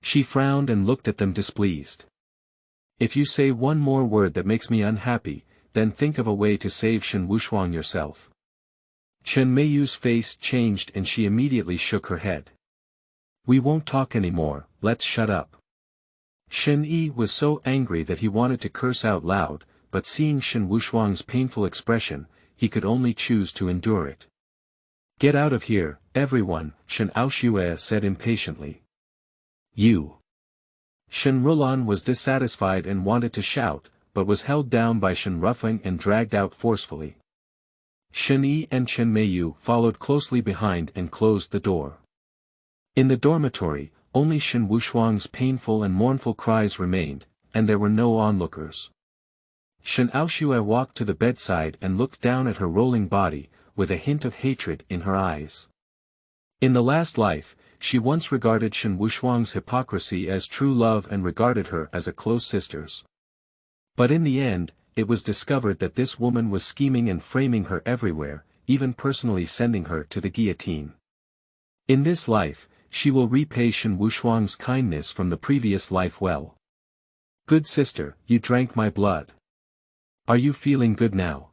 She frowned and looked at them displeased. If you say one more word that makes me unhappy, then think of a way to save Shen Wuxuang yourself. Chen Meiyu's face changed and she immediately shook her head. We won't talk anymore, let's shut up. Shen Yi was so angry that he wanted to curse out loud, but seeing Shen Wuxuang's painful expression, he could only choose to endure it. Get out of here, everyone, Shen Aoxue said impatiently. You. Shen Rulon was dissatisfied and wanted to shout, but was held down by Shen Rufeng and dragged out forcefully. Shen Yi and Chen Meiyu followed closely behind and closed the door. In the dormitory, only Shen Wushuang's painful and mournful cries remained, and there were no onlookers. Shen Aoxue walked to the bedside and looked down at her rolling body, with a hint of hatred in her eyes. In the last life, she once regarded Shen Wushuang's hypocrisy as true love and regarded her as a close sister's. But in the end, it was discovered that this woman was scheming and framing her everywhere, even personally sending her to the guillotine. In this life, she will repay Shen Wushuang's kindness from the previous life well. Good sister, you drank my blood. Are you feeling good now?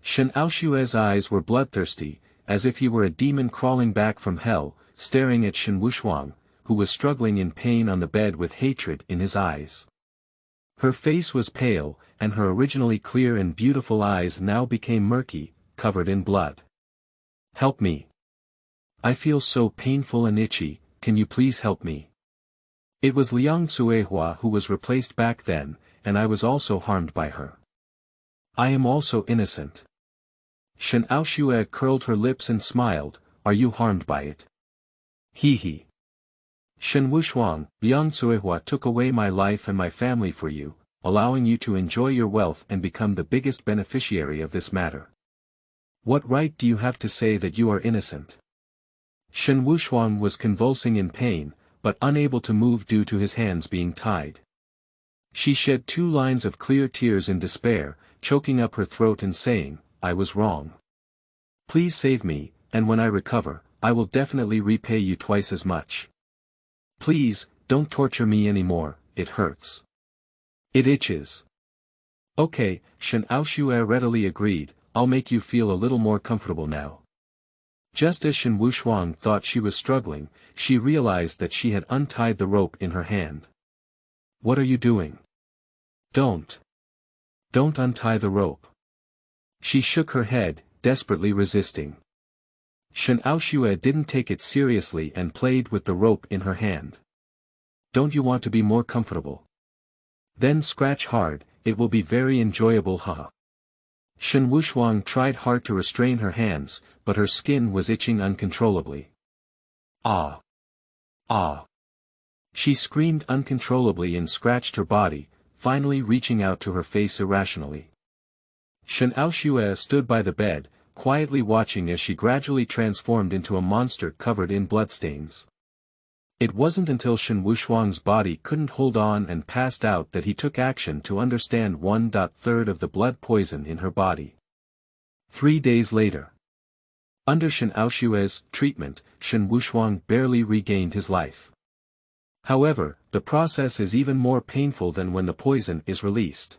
Shen Aoxue's eyes were bloodthirsty, as if he were a demon crawling back from hell, staring at Shen Wushuang, who was struggling in pain on the bed with hatred in his eyes. Her face was pale, and her originally clear and beautiful eyes now became murky, covered in blood. Help me. I feel so painful and itchy, can you please help me? It was Liang Cuehua who was replaced back then, and I was also harmed by her. I am also innocent. Shen Aoxue curled her lips and smiled, are you harmed by it? He. Shen Wushuang, Liang Cuehua took away my life and my family for you, allowing you to enjoy your wealth and become the biggest beneficiary of this matter. What right do you have to say that you are innocent? Shen Wushuang was convulsing in pain, but unable to move due to his hands being tied. She shed 2 lines of clear tears in despair, choking up her throat and saying, I was wrong. Please save me, and when I recover, I will definitely repay you twice as much. Please, don't torture me anymore, it hurts. It itches. Okay, Shen Aoxue readily agreed, I'll make you feel a little more comfortable now. Just as Shen Wushuang thought she was struggling, she realized that she had untied the rope in her hand. What are you doing? Don't untie the rope. She shook her head, desperately resisting. Shen Aoxue didn't take it seriously and played with the rope in her hand. Don't you want to be more comfortable? Then scratch hard, it will be very enjoyable haha. Shen Wushuang tried hard to restrain her hands, but her skin was itching uncontrollably. Ah! Ah! She screamed uncontrollably and scratched her body, finally reaching out to her face irrationally. Shen Aoxue stood by the bed, quietly watching as she gradually transformed into a monster covered in bloodstains. It wasn't until Shen Wushuang's body couldn't hold on and passed out that he took action to understand 1/3 of the blood poison in her body. 3 days later. Under Shen Aoxue's treatment, Shen Wushuang barely regained his life. However, the process is even more painful than when the poison is released.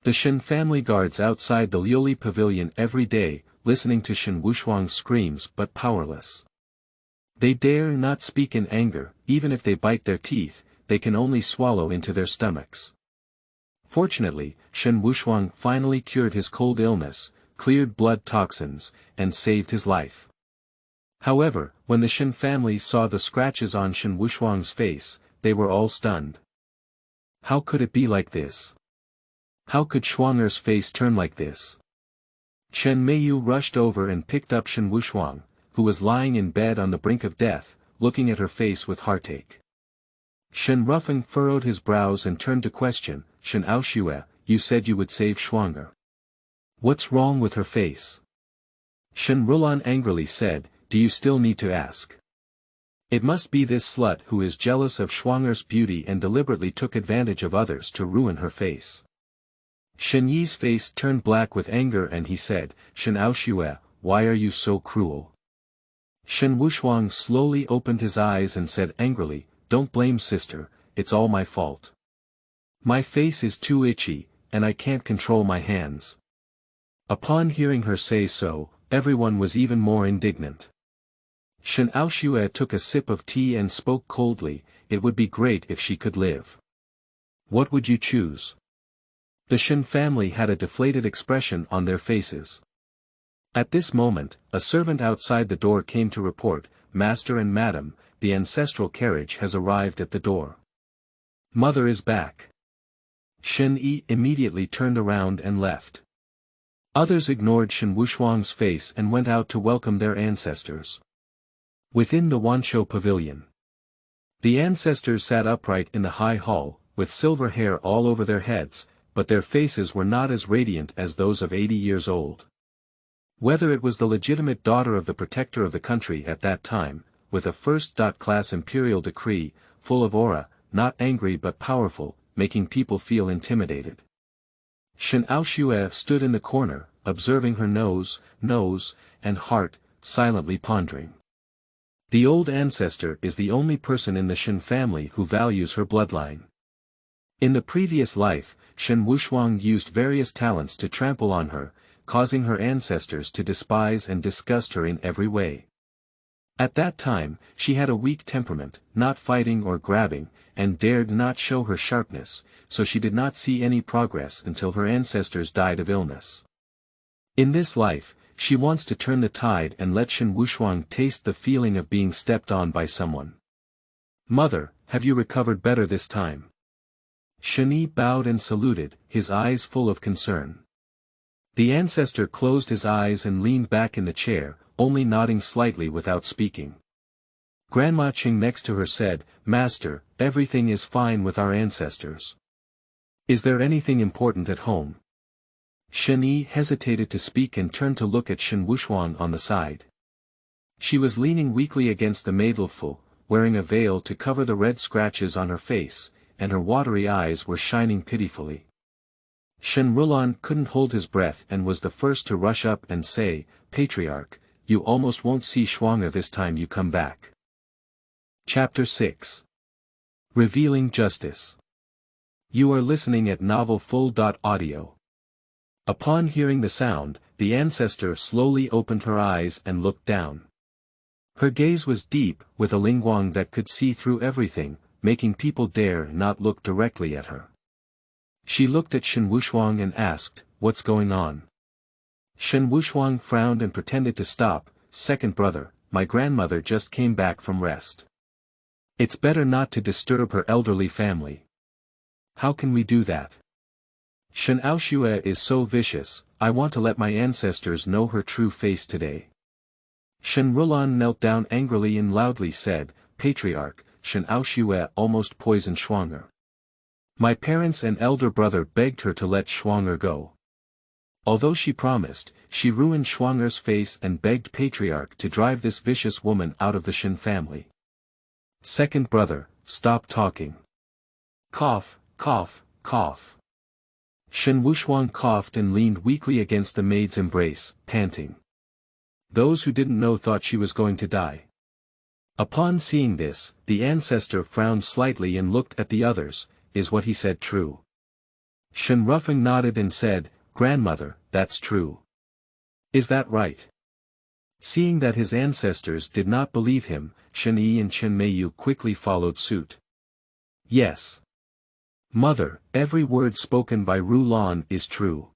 The Shen family guards outside the Liuli pavilion every day, listening to Shen Wushuang's screams but powerless. They dare not speak in anger, even if they bite their teeth, they can only swallow into their stomachs. Fortunately, Shen Wushuang finally cured his cold illness, cleared blood toxins, and saved his life. However, when the Shen family saw the scratches on Shen Wushuang's face, they were all stunned. How could it be like this? How could Shuang'er's face turn like this? Chen Meiyu rushed over and picked up Shen Wushuang, who was lying in bed on the brink of death, looking at her face with heartache. Shen Rufeng furrowed his brows and turned to question, Shen Aoxue, you said you would save Shuang'er. What's wrong with her face? Shen Rulan angrily said, do you still need to ask? It must be this slut who is jealous of Shuang'er's beauty and deliberately took advantage of others to ruin her face. Shen Yi's face turned black with anger and he said, Shen Aoxue, why are you so cruel? Shen Wushuang slowly opened his eyes and said angrily, don't blame sister, it's all my fault. My face is too itchy, and I can't control my hands. Upon hearing her say so, everyone was even more indignant. Shen Aoxue took a sip of tea and spoke coldly, it would be great if she could live. What would you choose? The Shen family had a deflated expression on their faces. At this moment, a servant outside the door came to report, Master and Madam, the ancestral carriage has arrived at the door. Mother is back. Shen Yi immediately turned around and left. Others ignored Shen Wuxuang's face and went out to welcome their ancestors. Within the Wanshou pavilion, the ancestors sat upright in the high hall, with silver hair all over their heads, but their faces were not as radiant as those of 80 years old. Whether it was the legitimate daughter of the protector of the country at that time, with a first-class imperial decree, full of aura, not angry but powerful, making people feel intimidated. Shen Aoxue stood in the corner, observing her nose, and heart, silently pondering. The old ancestor is the only person in the Shen family who values her bloodline. In the previous life, Shen Wuxuang used various talents to trample on her, causing her ancestors to despise and disgust her in every way. At that time, she had a weak temperament, not fighting or grabbing, and dared not show her sharpness, so she did not see any progress until her ancestors died of illness. In this life, she wants to turn the tide and let Shen Wuxuang taste the feeling of being stepped on by someone. "Mother, have you recovered better this time?" Shen Yi bowed and saluted, his eyes full of concern. The ancestor closed his eyes and leaned back in the chair, only nodding slightly without speaking. Grandma Qing next to her said, "Master, everything is fine with our ancestors. Is there anything important at home?" Shen Yi hesitated to speak and turned to look at Shen Wuxuang on the side. She was leaning weakly against the mantelful, wearing a veil to cover the red scratches on her face, and her watery eyes were shining pitifully. Shen Rulan couldn't hold his breath and was the first to rush up and say, "Patriarch, you almost won't see Xiaoxue this time you come back." Chapter 6. Revealing Justice. You are listening at novelfull.audio. Upon hearing the sound, the ancestor slowly opened her eyes and looked down. Her gaze was deep, with a lingguang that could see through everything, making people dare not look directly at her. She looked at Shen Wuxuang and asked, "What's going on?" Shen Wuxuang frowned and pretended to stop. "Second brother, my grandmother just came back from rest. It's better not to disturb her elderly family." "How can we do that? Shen Aoxue is so vicious, I want to let my ancestors know her true face today." Shen Rulan knelt down angrily and loudly said, "Patriarch, Shen Aoxue almost poisoned Xiaoxue. My parents and elder brother begged her to let Xiaoxue go. Although she promised, she ruined Xiaoxue's face and begged Patriarch to drive this vicious woman out of the Shen family. Second brother, stop talking." Cough, cough, cough. Shen Wuxuang coughed and leaned weakly against the maid's embrace, panting. Those who didn't know thought she was going to die. Upon seeing this, the ancestor frowned slightly and looked at the others. "Is what he said true?" Shen Rufeng nodded and said, "Grandmother, that's true." "Is that right?" Seeing that his ancestors did not believe him, Shen Yi and Chen Meiyu quickly followed suit. "Yes. Mother, every word spoken by Rulan is true."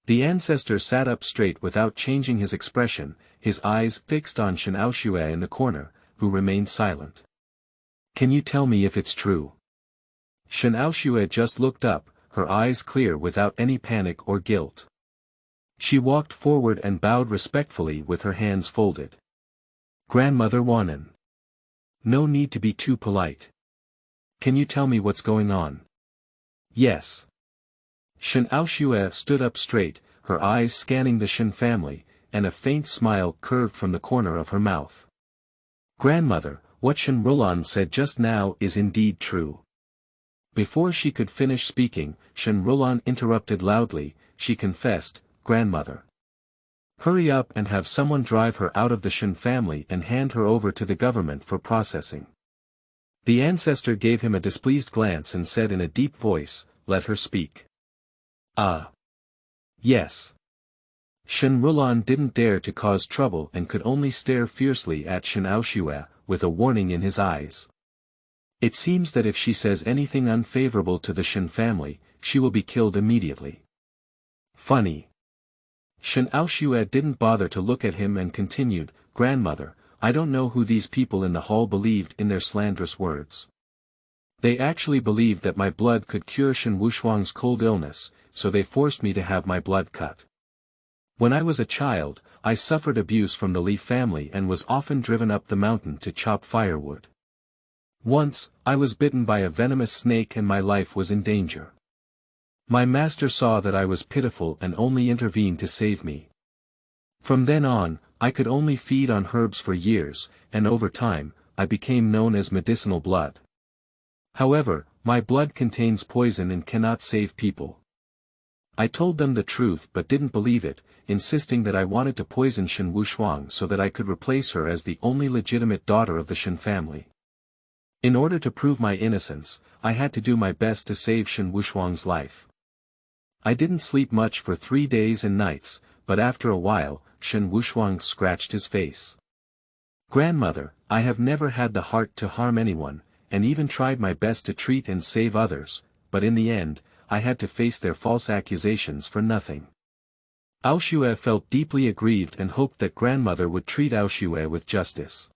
The ancestor sat up straight without changing his expression, his eyes fixed on Shen Aoxue in the corner, who remained silent. "Can you tell me if it's true?" Shen Aoxue just looked up, her eyes clear without any panic or guilt. She walked forward and bowed respectfully with her hands folded. "Grandmother Wanan. No need to be too polite. Can you tell me what's going on?" "Yes." Shen Aoxue stood up straight, her eyes scanning the Shen family, and a faint smile curved from the corner of her mouth. "Grandmother, what Shen Rulan said just now is indeed true." Before she could finish speaking, Shen Rulan interrupted loudly. She confessed, "Grandmother. Hurry up and have someone drive her out of the Shen family and hand her over to the government for processing." The ancestor gave him a displeased glance and said in a deep voice, "Let her speak." "Ah. Yes." Shen Rulan didn't dare to cause trouble and could only stare fiercely at Shen Aoxue, with a warning in his eyes. It seems that if she says anything unfavorable to the Shen family, she will be killed immediately. Funny. Shen Aoxue didn't bother to look at him and continued, "Grandmother, I don't know who these people in the hall believed in their slanderous words. They actually believed that my blood could cure Shen Wuxuang's cold illness, so they forced me to have my blood cut. When I was a child, I suffered abuse from the Li family and was often driven up the mountain to chop firewood. Once, I was bitten by a venomous snake and my life was in danger. My master saw that I was pitiful and only intervened to save me. From then on, I could only feed on herbs for years, and over time, I became known as medicinal blood. However, my blood contains poison and cannot save people. I told them the truth but didn't believe it, insisting that I wanted to poison Shen Wuxuang so that I could replace her as the only legitimate daughter of the Shen family. In order to prove my innocence, I had to do my best to save Shen Wuxuang's life. I didn't sleep much for 3 days and nights, but after a while, Shen Wuxuang scratched his face. Grandmother, I have never had the heart to harm anyone, and even tried my best to treat and save others, but in the end, I had to face their false accusations for nothing. Xiaoxue felt deeply aggrieved and hoped that grandmother would treat Xiaoxue with justice.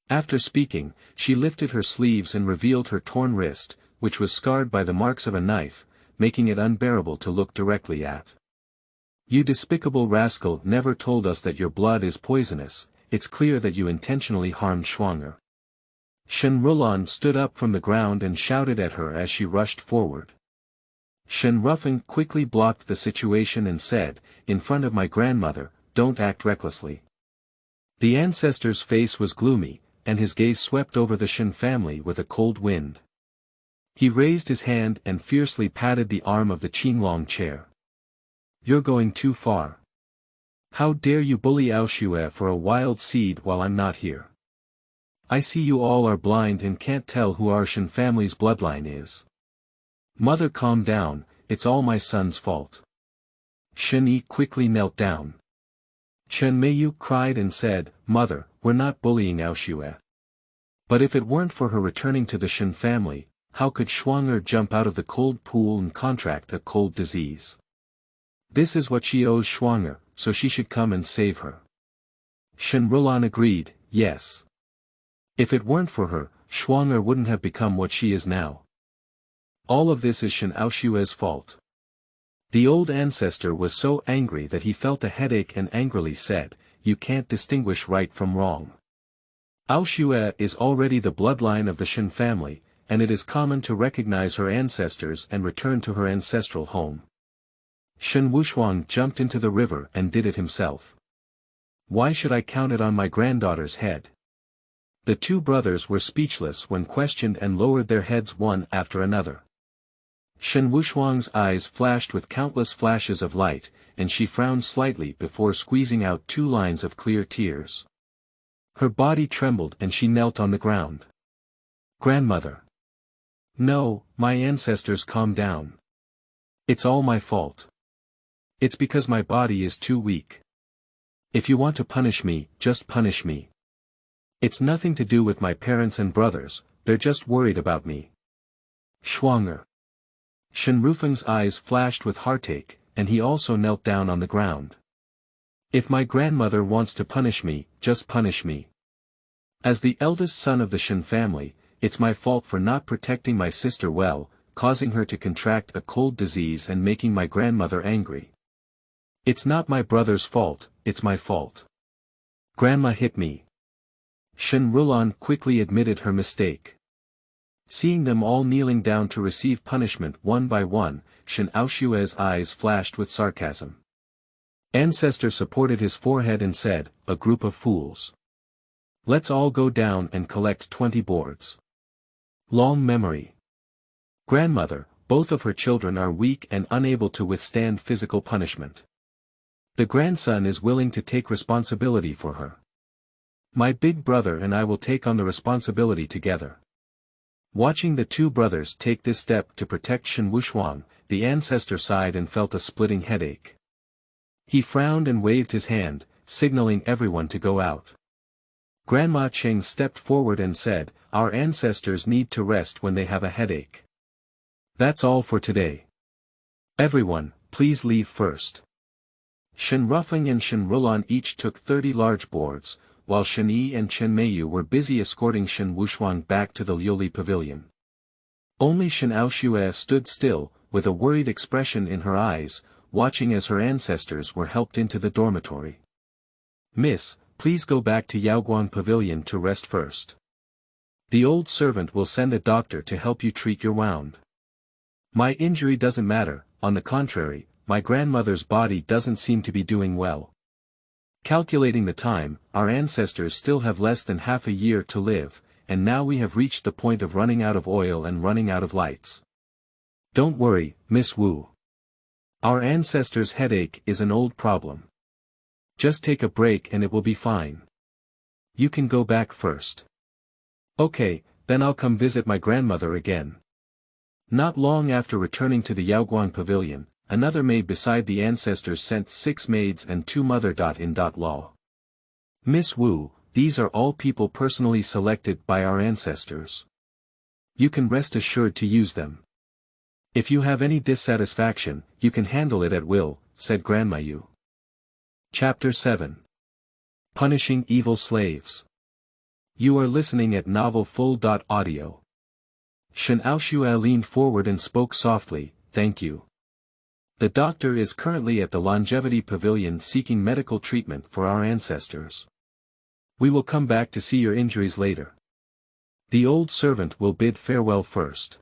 After speaking, she lifted her sleeves and revealed her torn wrist, which was scarred by the marks of a knife, making it unbearable to look directly at. You despicable rascal never told us that your blood is poisonous, it's clear that you intentionally harmed Xuang'er. Shen Rulan stood up from the ground and shouted at her as she rushed forward. Shen Rufeng quickly blocked the situation and said, in front of my grandmother, don't act recklessly. The ancestor's face was gloomy, and his gaze swept over the Shen family with a cold wind. He raised his hand and fiercely patted the arm of the Qinglong chair. You're going too far. How dare you bully Xiaoxue for a wild seed while I'm not here? I see you all are blind and can't tell who our Shen family's bloodline is. Mother, calm down, it's all my son's fault. Shen Yi quickly knelt down. Chen Meiyu cried and said, Mother, we're not bullying Xiaoxue. But if it weren't for her returning to the Shen family, how could Xuang'er jump out of the cold pool and contract a cold disease? This is what she owes Xuang'er, so she should come and save her. Shen Rulan agreed, yes. If it weren't for her, Xuang'er wouldn't have become what she is now. All of this is Shen Aoxue's fault. The old ancestor was so angry that he felt a headache and angrily said, you can't distinguish right from wrong. Xiaoxue is already the bloodline of the Shen family, and it is common to recognize her ancestors and return to her ancestral home. Shen Wuxuang jumped into the river and did it himself. Why should I count it on my granddaughter's head? The two brothers were speechless when questioned and lowered their heads one after another. Shen Wuxuang's eyes flashed with countless flashes of light, and she frowned slightly before squeezing out 2 lines of clear tears. Her body trembled and she knelt on the ground. Grandmother. No, my ancestors, calm down. It's all my fault. It's because my body is too weak. If you want to punish me, just punish me. It's nothing to do with my parents and brothers, they're just worried about me. Xuang'er. Shen Rufeng's eyes flashed with heartache, and he also knelt down on the ground. If my grandmother wants to punish me, just punish me. As the eldest son of the Shen family, it's my fault for not protecting my sister well, causing her to contract a cold disease and making my grandmother angry. It's not my brother's fault, it's my fault. Grandma hit me. Shen Rulan quickly admitted her mistake. Seeing them all kneeling down to receive punishment one by one, Shen Aoxue's eyes flashed with sarcasm. Ancestor supported his forehead and said, a group of fools. Let's all go down and collect 20 boards. Long memory. Grandmother, both of her children are weak and unable to withstand physical punishment. The grandson is willing to take responsibility for her. My big brother and I will take on the responsibility together. Watching the two brothers take this step to protect Shen Wuxuang, the ancestor sighed and felt a splitting headache. He frowned and waved his hand, signaling everyone to go out. Grandma Cheng stepped forward and said, our ancestors need to rest when they have a headache. That's all for today. Everyone, please leave first. Shen Rufeng and Shen Rulan each took 30 large boards, while Shen Yi and Chen Meiyu were busy escorting Shen Wuxuang back to the Liuli pavilion. Only Shen Aoxue stood still, with a worried expression in her eyes, watching as her ancestors were helped into the dormitory. "Miss, please go back to Yaoguang Pavilion to rest first. The old servant will send a doctor to help you treat your wound. My injury doesn't matter, on the contrary, my grandmother's body doesn't seem to be doing well. Calculating the time, our ancestors still have less than half a year to live, and now we have reached the point of running out of oil and running out of lights. Don't worry, Miss Wu. Our ancestors' headache is an old problem. Just take a break and it will be fine. You can go back first." "Okay, then I'll come visit my grandmother again." Not long after returning to the Yaoguang Pavilion, another maid beside the ancestors sent 6 maids and 2 mother.in.law. "Miss Wu, these are all people personally selected by our ancestors. You can rest assured to use them. If you have any dissatisfaction, you can handle it at will," said Grandma Yu. Chapter 7. Punishing Evil Slaves. You are listening at Novel Full.audio. Shen Aoxue leaned forward and spoke softly, "Thank you. The doctor is currently at the Longevity Pavilion seeking medical treatment for our ancestors. We will come back to see your injuries later. The old servant will bid farewell first."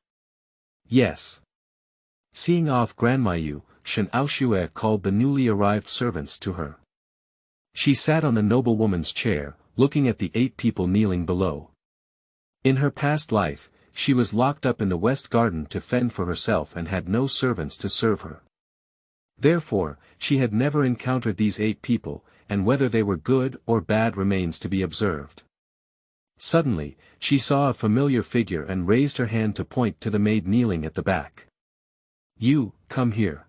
"Yes." Seeing off Grandma Yu, Shen Aoxue called the newly arrived servants to her. She sat on the noblewoman's chair, looking at the 8 people kneeling below. In her past life, she was locked up in the West Garden to fend for herself and had no servants to serve her. Therefore, she had never encountered these 8 people, and whether they were good or bad remains to be observed. Suddenly, she saw a familiar figure and raised her hand to point to the maid kneeling at the back. "You, come here."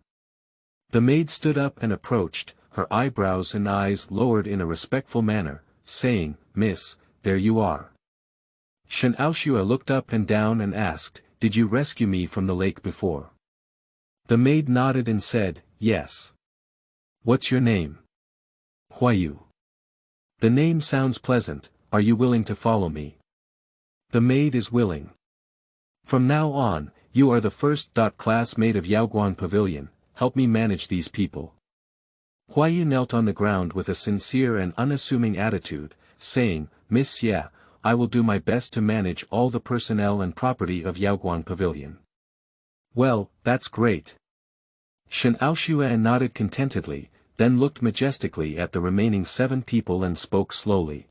The maid stood up and approached, her eyebrows and eyes lowered in a respectful manner, saying, "Miss, there you are." Shen Aoxue looked up and down and asked, "Did you rescue me from the lake before?" The maid nodded and said, "Yes." "What's your name?" "Huayu." "The name sounds pleasant, are you willing to follow me?" The maid is willing. "From now on, you are the first classmate of Yaoguang Pavilion, help me manage these people." Huayu knelt on the ground with a sincere and unassuming attitude, saying, "Miss Xie, I will do my best to manage all the personnel and property of Yaoguang Pavilion." "Well, that's great." Shen Aoxue nodded contentedly, then looked majestically at the remaining 7 people and spoke slowly.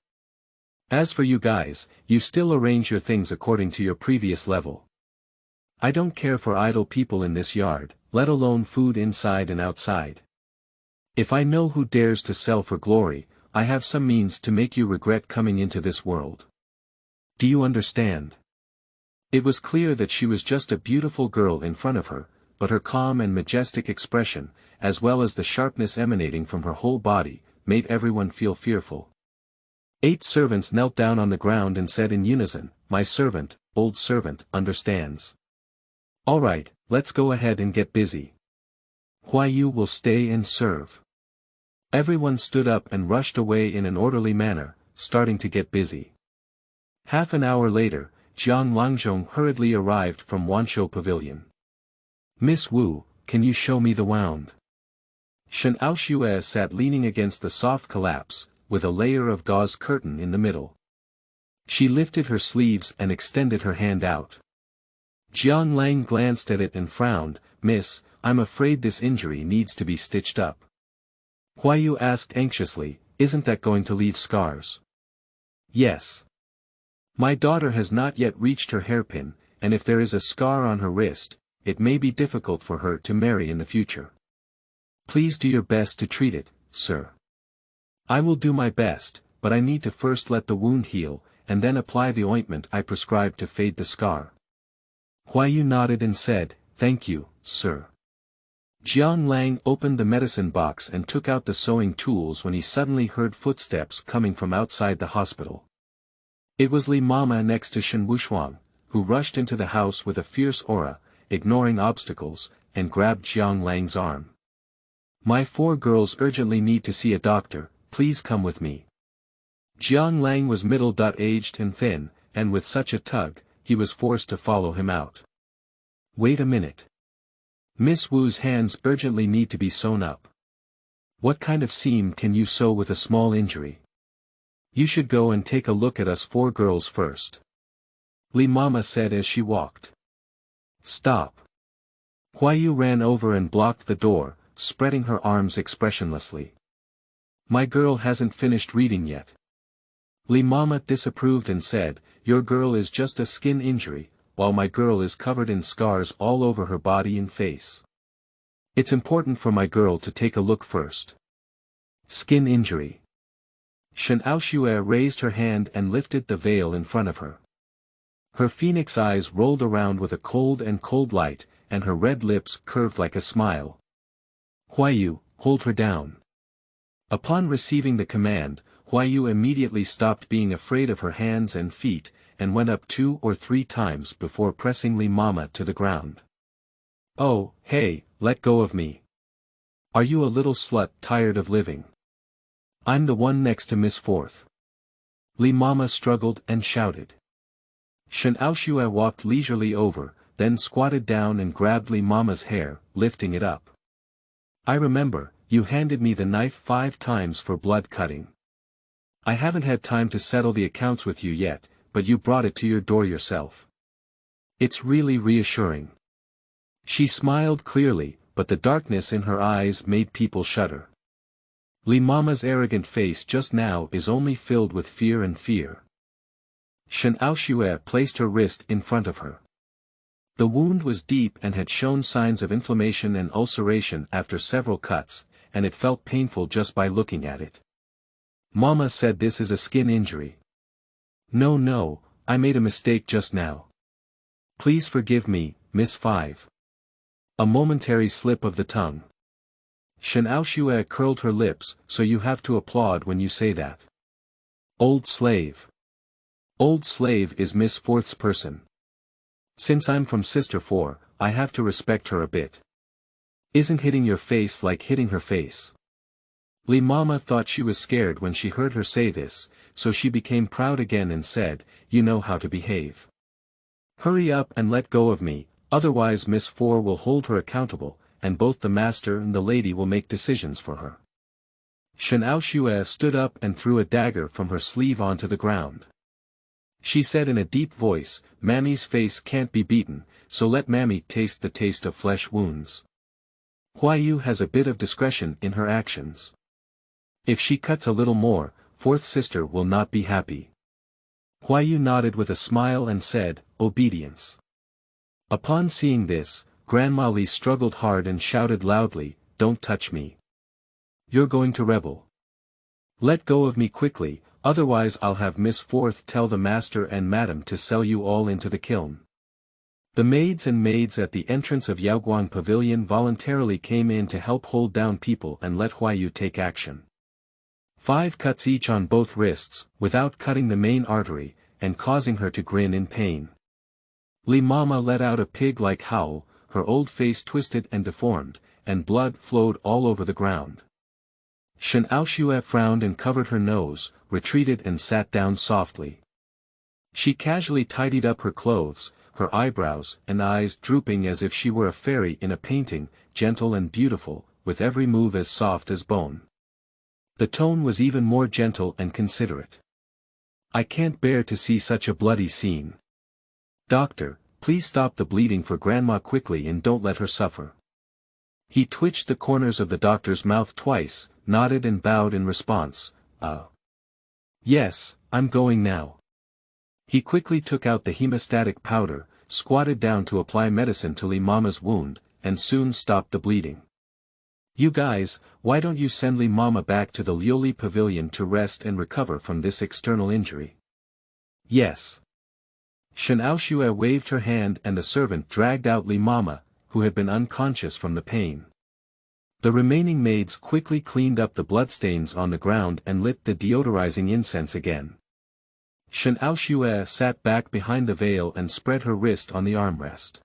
"As for you guys, you still arrange your things according to your previous level. I don't care for idle people in this yard, let alone food inside and outside. If I know who dares to sell for glory, I have some means to make you regret coming into this world. Do you understand?" It was clear that she was just a beautiful girl in front of her, but her calm and majestic expression, as well as the sharpness emanating from her whole body, made everyone feel fearful. 8 servants knelt down on the ground and said in unison, "My servant, old servant, understands. All right, let's go ahead and get busy. Huayu will stay and serve." Everyone stood up and rushed away in an orderly manner, starting to get busy. Half an hour later, Jiang Langzhong hurriedly arrived from Wanshou Pavilion. "Miss Wu, can you show me the wound?" Shen Aoxue sat leaning against the soft collapse, with a layer of gauze curtain in the middle. She lifted her sleeves and extended her hand out. Jiang Lang glanced at it and frowned, "Miss, I'm afraid this injury needs to be stitched up." Huayu asked anxiously, "Isn't that going to leave scars?" "Yes. My daughter has not yet reached her hairpin, and if there is a scar on her wrist, it may be difficult for her to marry in the future. Please do your best to treat it, sir." "I will do my best, but I need to first let the wound heal, and then apply the ointment I prescribed to fade the scar." Huayu nodded and said, "Thank you, sir." Jiang Lang opened the medicine box and took out the sewing tools when he suddenly heard footsteps coming from outside the hospital. It was Li Mama next to Shen Wushuang, who rushed into the house with a fierce aura, ignoring obstacles, and grabbed Jiang Lang's arm. "My 4 girls urgently need to see a doctor, please come with me." Jiang Lang was middle-aged and thin, and with such a tug, he was forced to follow him out. "Wait a minute. Miss Wu's hands urgently need to be sewn up. What kind of seam can you sew with a small injury? You should go and take a look at us 4 girls first. Li Mama said as she walked. Stop. Huayu ran over and blocked the door, spreading her arms expressionlessly. My girl hasn't finished reading yet. Li Mama disapproved and said, your girl is just a skin injury, while my girl is covered in scars all over her body and face. It's important for my girl to take a look first. Skin injury. Shen Aoxue raised her hand and lifted the veil in front of her. Her phoenix eyes rolled around with a cold light, and her red lips curved like a smile. Huayu, hold her down. Upon receiving the command, Huayu immediately stopped being afraid of her hands and feet, and went up 2 or 3 times before pressing Li Mama to the ground. Oh, hey, let go of me. Are you a little slut tired of living? I'm the one next to Miss Fourth. Li Mama struggled and shouted. Shen Aoxue walked leisurely over, then squatted down and grabbed Li Mama's hair, lifting it up. I remember, you handed me the knife 5 times for blood cutting. I haven't had time to settle the accounts with you yet, but you brought it to your door yourself. It's really reassuring. She smiled clearly, but the darkness in her eyes made people shudder. Li Mama's arrogant face just now is only filled with fear and fear. Shen Aoxue placed her wrist in front of her. The wound was deep and had shown signs of inflammation and ulceration after several cuts, and it felt painful just by looking at it. Mama said this is a skin injury. No, I made a mistake just now. Please forgive me, Miss 5. A momentary slip of the tongue. Shen Aoxue curled her lips, so you have to applaud when you say that. Old slave. Old slave is Miss Fourth's person. Since I'm from Sister 4, I have to respect her a bit. Isn't hitting your face like hitting her face? Li Mama thought she was scared when she heard her say this, so she became proud again and said, you know how to behave. Hurry up and let go of me, otherwise Miss 4 will hold her accountable, and both the master and the lady will make decisions for her. Shen Aoxue stood up and threw a dagger from her sleeve onto the ground. She said in a deep voice, Mammy's face can't be beaten, so let Mammy taste the taste of flesh wounds. Huayu has a bit of discretion in her actions. If she cuts a little more, 4th sister will not be happy. Huayu nodded with a smile and said, obedience. Upon seeing this, Grandma Li struggled hard and shouted loudly, don't touch me. You're going to rebel. Let go of me quickly, otherwise I'll have Miss 4th tell the master and madam to sell you all into the kiln. The maids at the entrance of Yaoguang Pavilion voluntarily came in to help hold down people and let Huayu take action. 5 cuts each on both wrists, without cutting the main artery, and causing her to grin in pain. Li Mama let out a pig-like howl, her old face twisted and deformed, and blood flowed all over the ground. Shen Aoxue frowned and covered her nose, retreated and sat down softly. She casually tidied up her clothes, her eyebrows and eyes drooping as if she were a fairy in a painting, gentle and beautiful, with every move as soft as bone. The tone was even more gentle and considerate. I can't bear to see such a bloody scene. Doctor, please stop the bleeding for Grandma quickly and don't let her suffer. He twitched the corners of the doctor's mouth twice, nodded and bowed in response. Yes, I'm going now. He quickly took out the hemostatic powder, squatted down to apply medicine to Li Mama's wound, and soon stopped the bleeding. You guys, why don't you send Li Mama back to the Liuli Pavilion to rest and recover from this external injury? Yes. Shen Aoxue waved her hand and the servant dragged out Li Mama, who had been unconscious from the pain. The remaining maids quickly cleaned up the bloodstains on the ground and lit the deodorizing incense again. Shen Aoxue sat back behind the veil and spread her wrist on the armrest.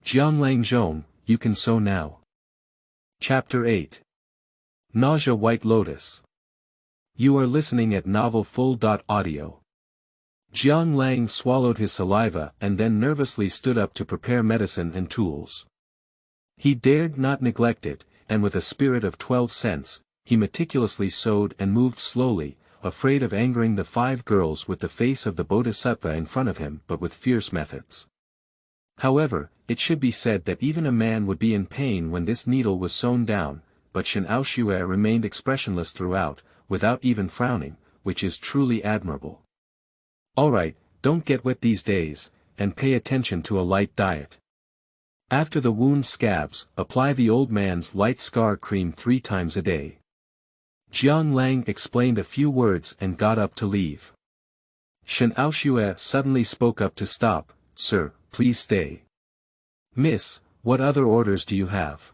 Jianglang Zhong, you can sew now. Chapter 8. Nausea White Lotus. You are listening at novelfull.audio. Jiang Lang swallowed his saliva and then nervously stood up to prepare medicine and tools. He dared not neglect it, and with a spirit of 12 cents, he meticulously sewed and moved slowly, afraid of angering the 5 girls with the face of the bodhisattva in front of him but with fierce methods. However, it should be said that even a man would be in pain when this needle was sewn down, but Shen Aoxue remained expressionless throughout, without even frowning, which is truly admirable. Alright, don't get wet these days, and pay attention to a light diet. After the wound scabs, apply the old man's light scar cream 3 times a day. Jiang Lang explained a few words and got up to leave. Shen Aoxue suddenly spoke up to stop. Sir, please stay. Miss, what other orders do you have?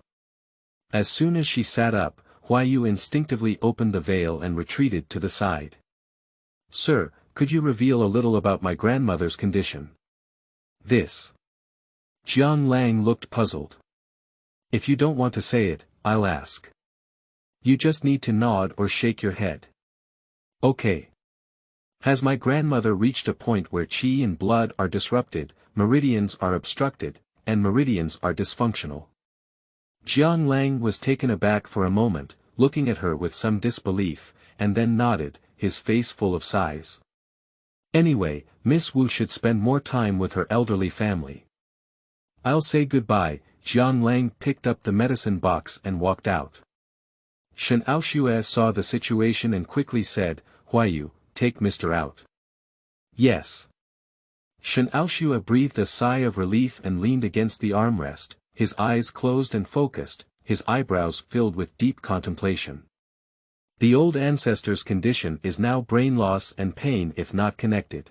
As soon as she sat up, Huayu instinctively opened the veil and retreated to the side. Sir, could you reveal a little about my grandmother's condition? This. Jiang Lang looked puzzled. If you don't want to say it, I'll ask. You just need to nod or shake your head. Okay. Has my grandmother reached a point where qi and blood are disrupted, meridians are obstructed, and meridians are dysfunctional? Jiang Lang was taken aback for a moment, looking at her with some disbelief, and then nodded, his face full of sighs. Anyway, Miss Wu should spend more time with her elderly family. I'll say goodbye. Jiang Lang picked up the medicine box and walked out. Shen Aoxue saw the situation and quickly said, Huayu, take Mr. out. Yes. Shen Aoxue breathed a sigh of relief and leaned against the armrest, his eyes closed and focused, his eyebrows filled with deep contemplation. The old ancestor's condition is now brain loss and pain if not connected.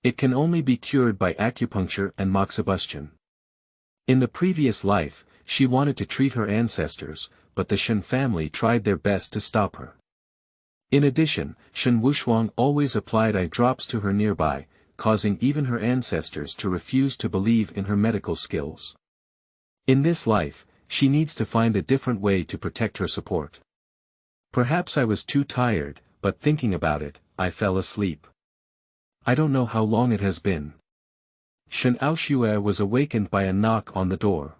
It can only be cured by acupuncture and moxibustion. In the previous life, she wanted to treat her ancestors, but the Shen family tried their best to stop her. In addition, Shen Wushuang always applied eye drops to her nearby, causing even her ancestors to refuse to believe in her medical skills. In this life, she needs to find a different way to protect her support. Perhaps I was too tired, but thinking about it, I fell asleep. I don't know how long it has been. Shen Aoxue was awakened by a knock on the door.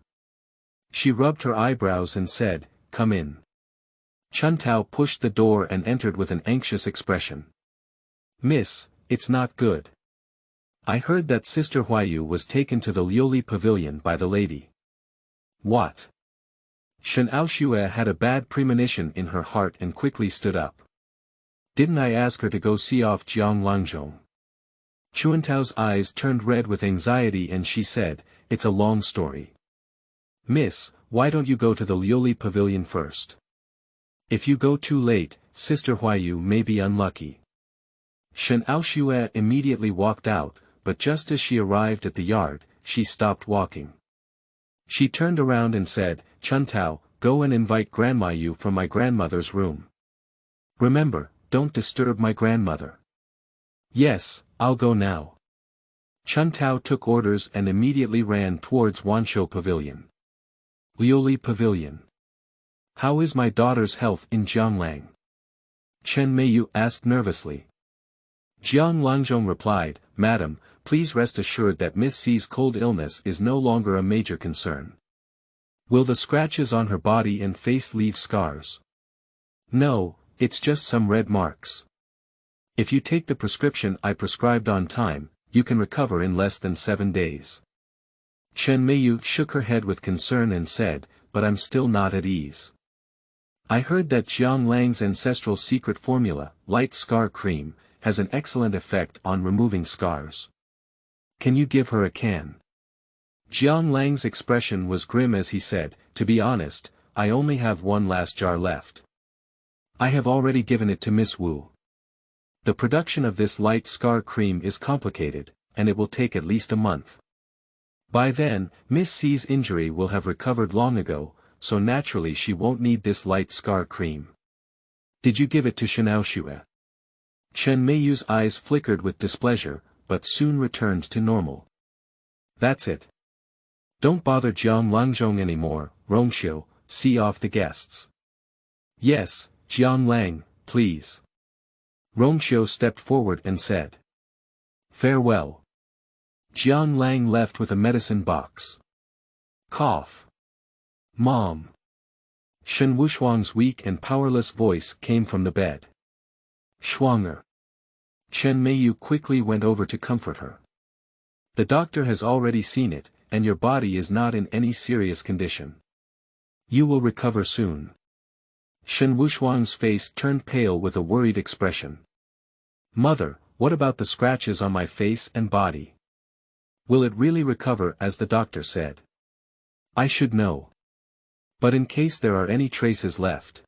She rubbed her eyebrows and said, Come in. Chun Tao pushed the door and entered with an anxious expression. Miss, it's not good. I heard that Sister Huayu was taken to the Liuli pavilion by the lady. What? Shen Aoxue had a bad premonition in her heart and quickly stood up. Didn't I ask her to go see off Jiang Langzhong? Chuantao's eyes turned red with anxiety and she said, It's a long story. Miss, why don't you go to the Liuli pavilion first? If you go too late, Sister Huayu may be unlucky. Shen Aoxue immediately walked out, but just as she arrived at the yard, she stopped walking. She turned around and said, Chun Tao, go and invite Grandma Yu from my grandmother's room. Remember, don't disturb my grandmother. Yes, I'll go now. Chun Tao took orders and immediately ran towards Wanshou Pavilion. Liuli Pavilion. How is my daughter's health in Jianglang? Chen Meiyu asked nervously. Jiang Langzhong replied, Madam, please rest assured that Miss C's cold illness is no longer a major concern. Will the scratches on her body and face leave scars? No, it's just some red marks. If you take the prescription I prescribed on time, you can recover in less than 7 days. Chen Meiyu shook her head with concern and said, But I'm still not at ease. I heard that Jiang Lang's ancestral secret formula, light scar cream, has an excellent effect on removing scars. Can you give her a can? Jiang Lang's expression was grim as he said, To be honest, I only have one last jar left. I have already given it to Miss Wu. The production of this light scar cream is complicated, and it will take at least a month. By then, Miss C's injury will have recovered long ago, so naturally she won't need this light scar cream. Did you give it to Shen Aoxue? Chen Meiyu's eyes flickered with displeasure, but soon returned to normal. That's it. Don't bother Jiang Langzhong anymore, Rongxiu, see off the guests. Yes, Jiang Lang, please. Rongxiu stepped forward and said. Farewell. Jiang Lang left with a medicine box. Cough. Mom. Shen Wuxuang's weak and powerless voice came from the bed. Shuang'er. Chen Meiyu quickly went over to comfort her. The doctor has already seen it, and your body is not in any serious condition. You will recover soon. Shen Wuxuang's face turned pale with a worried expression. Mother, what about the scratches on my face and body? Will it really recover as the doctor said? I should know. But in case there are any traces left.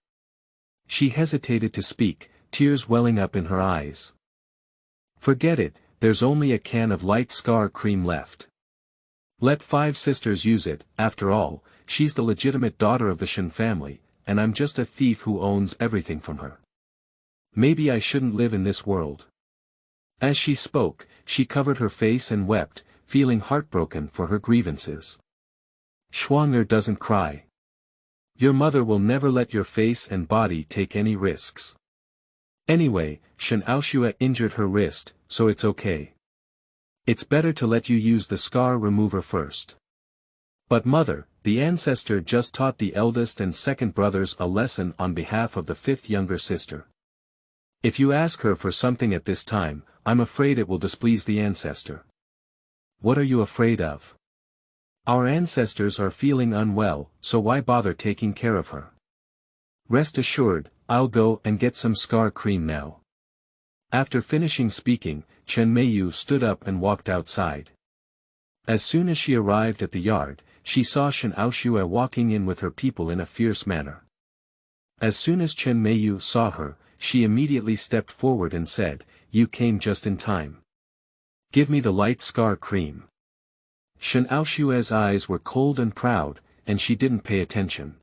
She hesitated to speak, tears welling up in her eyes. Forget it, there's only a can of light scar cream left. Let 5 sisters use it, after all, she's the legitimate daughter of the Shen family, and I'm just a thief who owns everything from her. Maybe I shouldn't live in this world. As she spoke, she covered her face and wept, feeling heartbroken for her grievances. Shuang'er doesn't cry. Your mother will never let your face and body take any risks. Anyway, Shen Aoxue injured her wrist, so it's okay. It's better to let you use the scar remover first. But mother, the ancestor just taught the eldest and second brothers a lesson on behalf of the 5th younger sister. If you ask her for something at this time, I'm afraid it will displease the ancestor. What are you afraid of? Our ancestors are feeling unwell, so why bother taking care of her? Rest assured, I'll go and get some scar cream now. After finishing speaking, Chen Meiyu stood up and walked outside. As soon as she arrived at the yard, she saw Shen Aoxue walking in with her people in a fierce manner. As soon as Chen Meiyu saw her, she immediately stepped forward and said, "You came just in time. Give me the light scar cream." Shen Aoxue's eyes were cold and proud, and she didn't pay attention.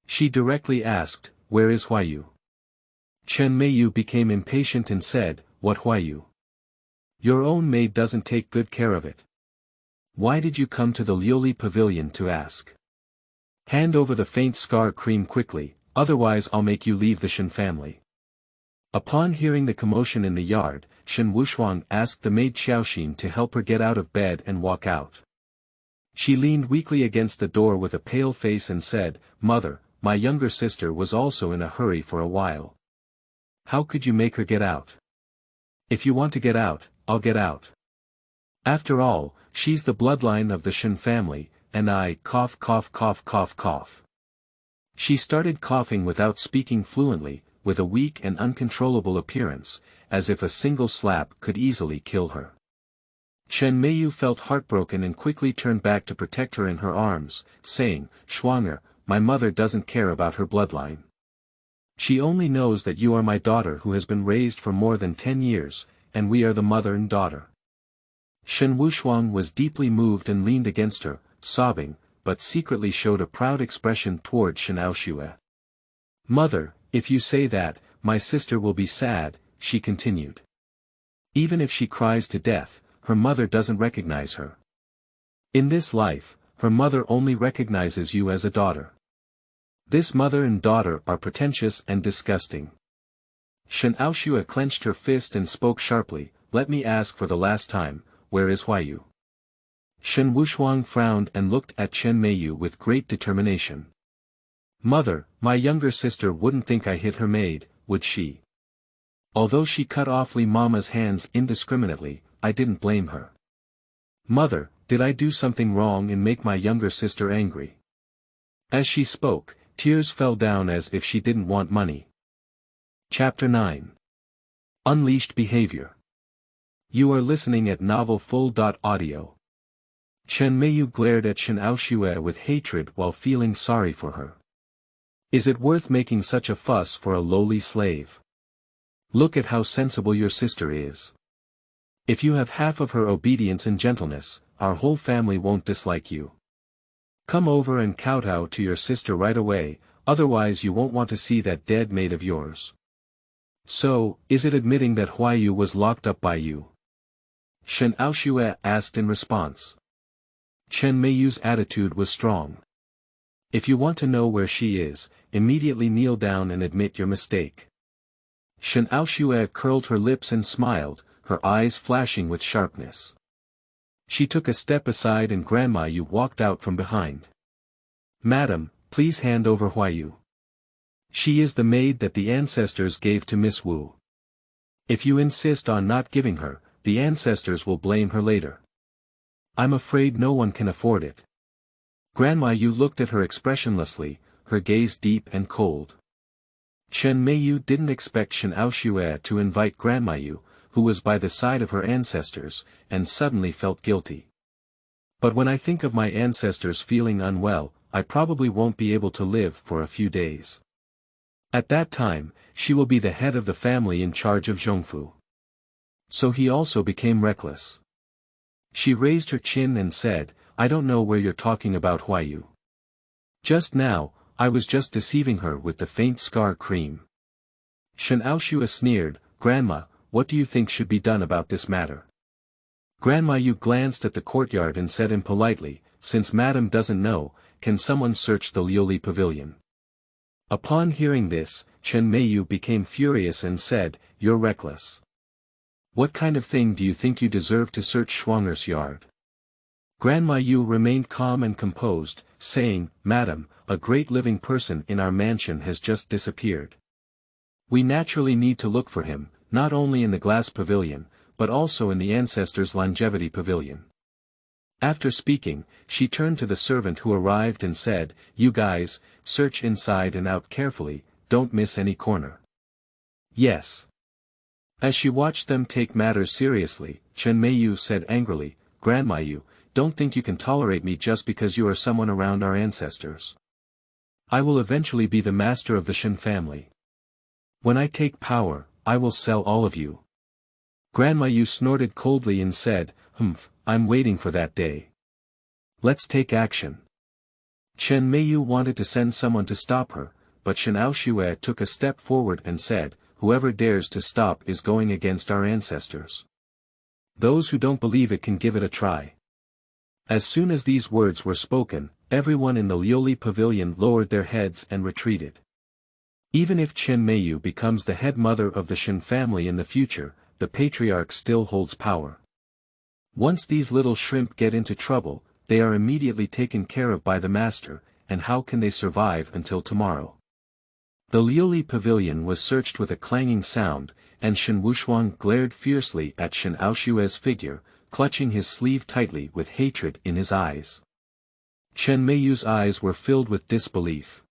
She directly asked, "Where is Huayu?" Chen Meiyu became impatient and said, "What Huayu? Your own maid doesn't take good care of it. Why did you come to the Liuli pavilion to ask? Hand over the faint scar cream quickly, otherwise I'll make you leave the Shen family." Upon hearing the commotion in the yard, Shen Wuxuang asked the maid Xiaoxue to help her get out of bed and walk out. She leaned weakly against the door with a pale face and said, "Mother, my younger sister was also in a hurry for a while. How could you make her get out?" "If you want to get out, I'll get out. After all, she's the bloodline of the Shen family, and I cough cough cough cough cough." She started coughing without speaking fluently, with a weak and uncontrollable appearance, as if a single slap could easily kill her. Chen Meiyu felt heartbroken and quickly turned back to protect her in her arms, saying, "Shuang'er, my mother doesn't care about her bloodline. She only knows that you are my daughter who has been raised for more than 10 years, and we are the mother and daughter." Shen Wuxuang was deeply moved and leaned against her, sobbing, but secretly showed a proud expression toward Shen Aoxue. "Mother, if you say that, my sister will be sad," she continued. "Even if she cries to death, her mother doesn't recognize her. In this life, her mother only recognizes you as a daughter. This mother and daughter are pretentious and disgusting." Shen Aoxue clenched her fist and spoke sharply, "Let me ask for the last time, where is Huayu?" Shen Wuxuang frowned and looked at Chen Meiyu with great determination. "Mother, my younger sister wouldn't think I hit her maid, would she? Although she cut off Li Mama's hands indiscriminately, I didn't blame her. Mother, did I do something wrong and make my younger sister angry?" As she spoke, tears fell down as if she didn't want money. Chapter 9. Unleashed Behavior. You are listening at Novel Full.audio. Chen Meiyu glared at Shen Aoxue with hatred while feeling sorry for her. Is it worth making such a fuss for a lowly slave? Look at how sensible your sister is. If you have half of her obedience and gentleness, our whole family won't dislike you. Come over and kowtow to your sister right away, otherwise you won't want to see that dead maid of yours. So, is it admitting that Huayu was locked up by you? Shen Aoxue asked in response. Chen Meiyu's attitude was strong. If you want to know where she is, immediately kneel down and admit your mistake. Shen Aoxue curled her lips and smiled, her eyes flashing with sharpness. She took a step aside and Grandma Yu walked out from behind. Madam, please hand over Huayu. She is the maid that the ancestors gave to Miss Wu. If you insist on not giving her, the ancestors will blame her later. I'm afraid no one can afford it. Grandma Yu looked at her expressionlessly, her gaze deep and cold. Shen Meiyu didn't expect Shen Aoxue to invite Grandma Yu, who was by the side of her ancestors, and suddenly felt guilty. But when I think of my ancestors feeling unwell, I probably won't be able to live for a few days. At that time, she will be the head of the family in charge of Zhongfu. So he also became reckless. She raised her chin and said, I don't know where you're talking about Huayu. Just now, I was just deceiving her with the faint scar cream. Shen Aoxue sneered, Grandma, what do you think should be done about this matter? Grandma Yu glanced at the courtyard and said impolitely, since Madam doesn't know, can someone search the Liuli pavilion? Upon hearing this, Chen Meiyu became furious and said, You're reckless. What kind of thing do you think you deserve to search Shuang'er's yard? Grandma Yu remained calm and composed, saying, Madam, a great living person in our mansion has just disappeared. We naturally need to look for him, not only in the glass pavilion, but also in the ancestors' longevity pavilion. After speaking, she turned to the servant who arrived and said, You guys, search inside and out carefully, don't miss any corner. Yes. As she watched them take matters seriously, Chen Meiyu said angrily, Grandma Yu, don't think you can tolerate me just because you are someone around our ancestors. I will eventually be the master of the Shen family. When I take power, I will sell all of you. Grandma Yu snorted coldly and said, I'm waiting for that day. Let's take action. Chen Meiyu wanted to send someone to stop her, but Shen Aoxue took a step forward and said, Whoever dares to stop is going against our ancestors. Those who don't believe it can give it a try. As soon as these words were spoken, everyone in the Liuli pavilion lowered their heads and retreated. Even if Chen Meiyu becomes the head mother of the Shen family in the future, the patriarch still holds power. Once these little shrimp get into trouble, they are immediately taken care of by the master, and how can they survive until tomorrow? The Liuli pavilion was searched with a clanging sound, and Shen Wushuang glared fiercely at Shen Aoxue's figure, clutching his sleeve tightly with hatred in his eyes. Chen Meiyu's eyes were filled with disbelief.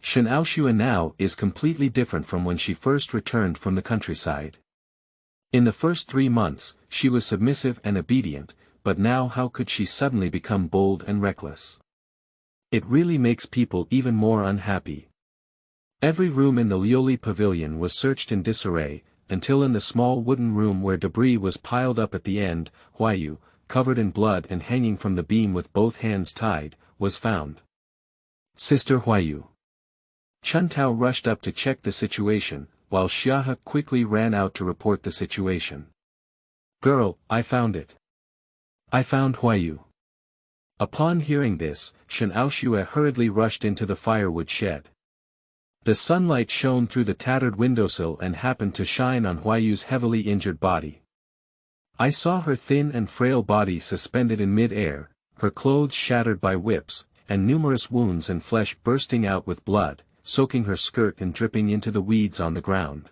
Shen Aoxue now is completely different from when she first returned from the countryside. In the first 3 months, she was submissive and obedient, but now how could she suddenly become bold and reckless? It really makes people even more unhappy. Every room in the Liuli pavilion was searched in disarray, until in the small wooden room where debris was piled up at the end, Huayu, covered in blood and hanging from the beam with both hands tied, was found. Sister Huayu. Chun Tao rushed up to check the situation, while Xiaoxue quickly ran out to report the situation. Girl, I found it. I found Huayu. Upon hearing this, Shen Aoxue hurriedly rushed into the firewood shed. The sunlight shone through the tattered windowsill and happened to shine on Huayu's heavily injured body. I saw her thin and frail body suspended in mid-air, her clothes shattered by whips, and numerous wounds and flesh bursting out with blood, soaking her skirt and dripping into the weeds on the ground.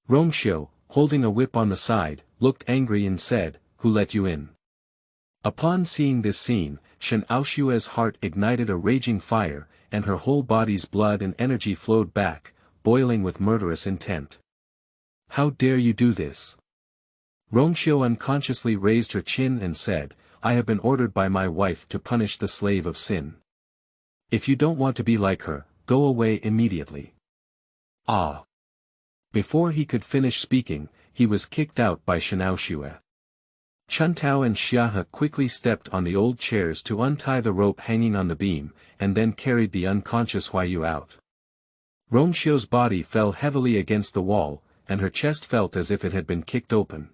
Rongxiu, holding a whip on the side, looked angry and said, Who let you in? Upon seeing this scene, Shen Aoxue's heart ignited a raging fire, and her whole body's blood and energy flowed back, boiling with murderous intent. How dare you do this? Rongxiu unconsciously raised her chin and said, I have been ordered by my wife to punish the slave of sin. If you don't want to be like her, go away immediately. Ah! Before he could finish speaking, he was kicked out by Shen Aoxue. Chun Tao and Xiaoxue quickly stepped on the old chairs to untie the rope hanging on the beam, and then carried the unconscious Huayu out. Rongxiu's body fell heavily against the wall, and her chest felt as if it had been kicked open.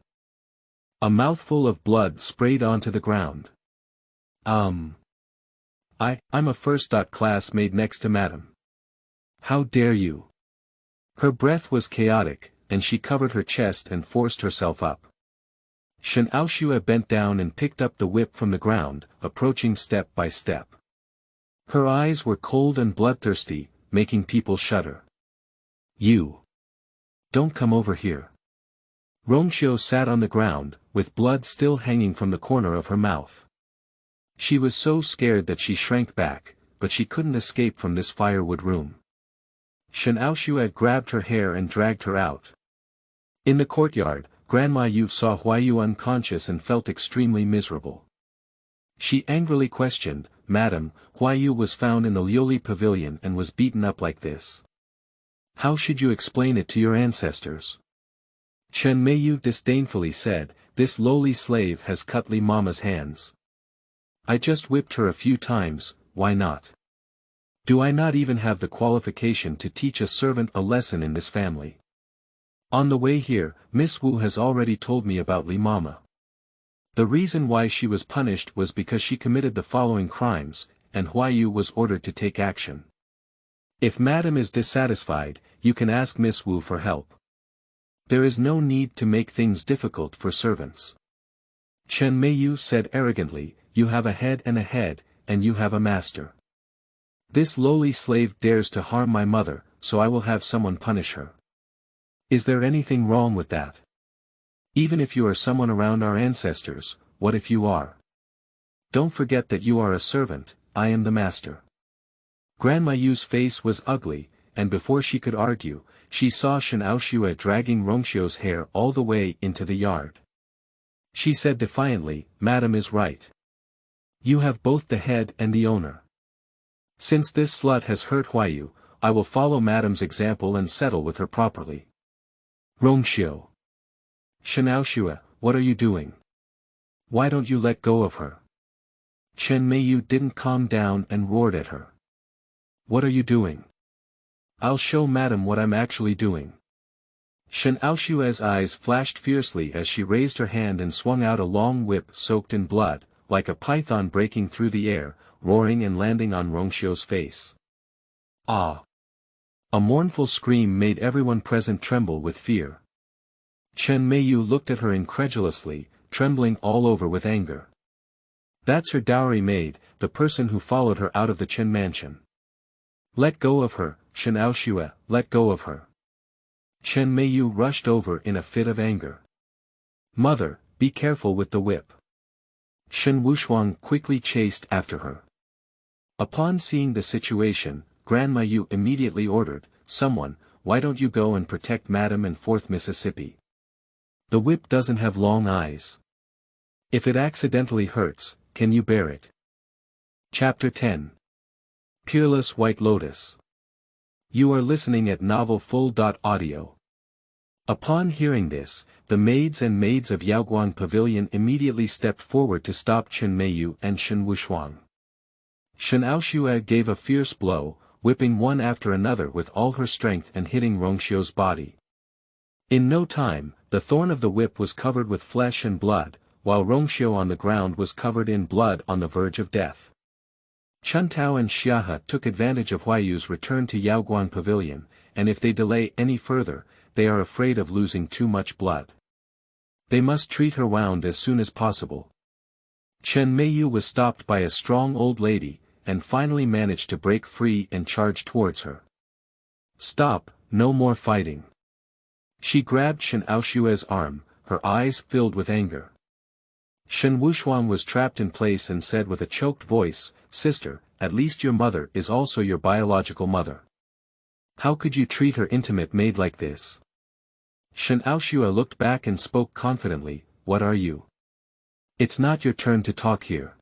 A mouthful of blood sprayed onto the ground. I'm a first class maid next to Madam. How dare you? Her breath was chaotic, and she covered her chest and forced herself up. Shen Aoxue bent down and picked up the whip from the ground, approaching step by step. Her eyes were cold and bloodthirsty, making people shudder. You! Don't come over here. Xiaoxue sat on the ground, with blood still hanging from the corner of her mouth. She was so scared that she shrank back, but she couldn't escape from this firewood room. Shen Aoxue grabbed her hair and dragged her out. In the courtyard, Grandma Yu saw Huayu unconscious and felt extremely miserable. She angrily questioned, "Madam, Huayu was found in the Liuli pavilion and was beaten up like this. How should you explain it to your ancestors?" Chen Meiyu disdainfully said, "This lowly slave has cut Li Mama's hands. I just whipped her a few times, why not? Do I not even have the qualification to teach a servant a lesson in this family? On the way here, Miss Wu has already told me about Li Mama. The reason why she was punished was because she committed the following crimes, and Huayu was ordered to take action. If Madam is dissatisfied, you can ask Miss Wu for help. There is no need to make things difficult for servants." Chen Meiyu said arrogantly, "You have a head, and you have a master. This lowly slave dares to harm my mother, so I will have someone punish her. Is there anything wrong with that? Even if you are someone around our ancestors, what if you are? Don't forget that you are a servant, I am the master." Grandma Yu's face was ugly, and before she could argue, she saw Shen Aoxue dragging Xiaoxue's hair all the way into the yard. She said defiantly, "Madam is right. You have both the head and the owner. Since this slut has hurt Huayu, I will follow Madam's example and settle with her properly." Xiaoxue. "Shen Aoxue, what are you doing? Why don't you let go of her?" Chen Meiyu didn't calm down and roared at her. "What are you doing? I'll show Madam what I'm actually doing." Shen Aoxue's eyes flashed fiercely as she raised her hand and swung out a long whip soaked in blood, like a python breaking through the air, roaring and landing on Xiaoxue's face. Ah! A mournful scream made everyone present tremble with fear. Chen Meiyu looked at her incredulously, trembling all over with anger. "That's her dowry maid, the person who followed her out of the Chen mansion. Let go of her, Shen Aoxue, let go of her." Chen Meiyu rushed over in a fit of anger. "Mother, be careful with the whip." Shen Wuxuang quickly chased after her. Upon seeing the situation, Grandma Yu immediately ordered, "Someone, why don't you go and protect Madam and 4th Mississippi? The whip doesn't have long eyes. If it accidentally hurts, can you bear it?" Chapter 10. Peerless White Lotus. You are listening at novel-full.audio. Upon hearing this, the maids and maids of Yaoguang Pavilion immediately stepped forward to stop Chen Meiyu and Shen Wuxuang. Shen Aoxue gave a fierce blow, whipping one after another with all her strength and hitting Xiaoxue's body. In no time, the thorn of the whip was covered with flesh and blood, while Xiaoxue on the ground was covered in blood on the verge of death. Chuntao and Xiahe took advantage of Huayu's return to Yaoguang Pavilion, and if they delay any further, they are afraid of losing too much blood. They must treat her wound as soon as possible. Chen Meiyu was stopped by a strong old lady, and finally managed to break free and charge towards her. "Stop, no more fighting." She grabbed Shen Aoxue's arm, her eyes filled with anger. Shen Wuxuang was trapped in place and said with a choked voice, "Sister, at least your mother is also your biological mother. How could you treat her intimate maid like this?" Shen Aoxue looked back and spoke confidently, "What are you? It's not your turn to talk here.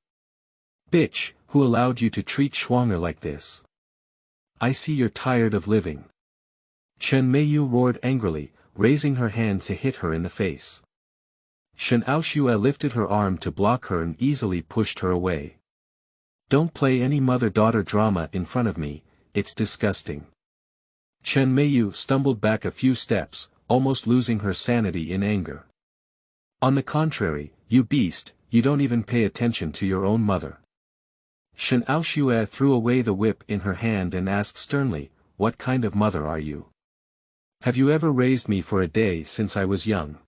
Bitch, who allowed you to treat Shuang'er like this? I see you're tired of living." Chen Meiyu roared angrily, raising her hand to hit her in the face. Shen Aoxue lifted her arm to block her and easily pushed her away. "Don't play any mother-daughter drama in front of me, it's disgusting." Chen Meiyu stumbled back a few steps, almost losing her sanity in anger. "On the contrary, you beast, you don't even pay attention to your own mother." Shen Aoxue threw away the whip in her hand and asked sternly, "What kind of mother are you? Have you ever raised me for a day since I was young?"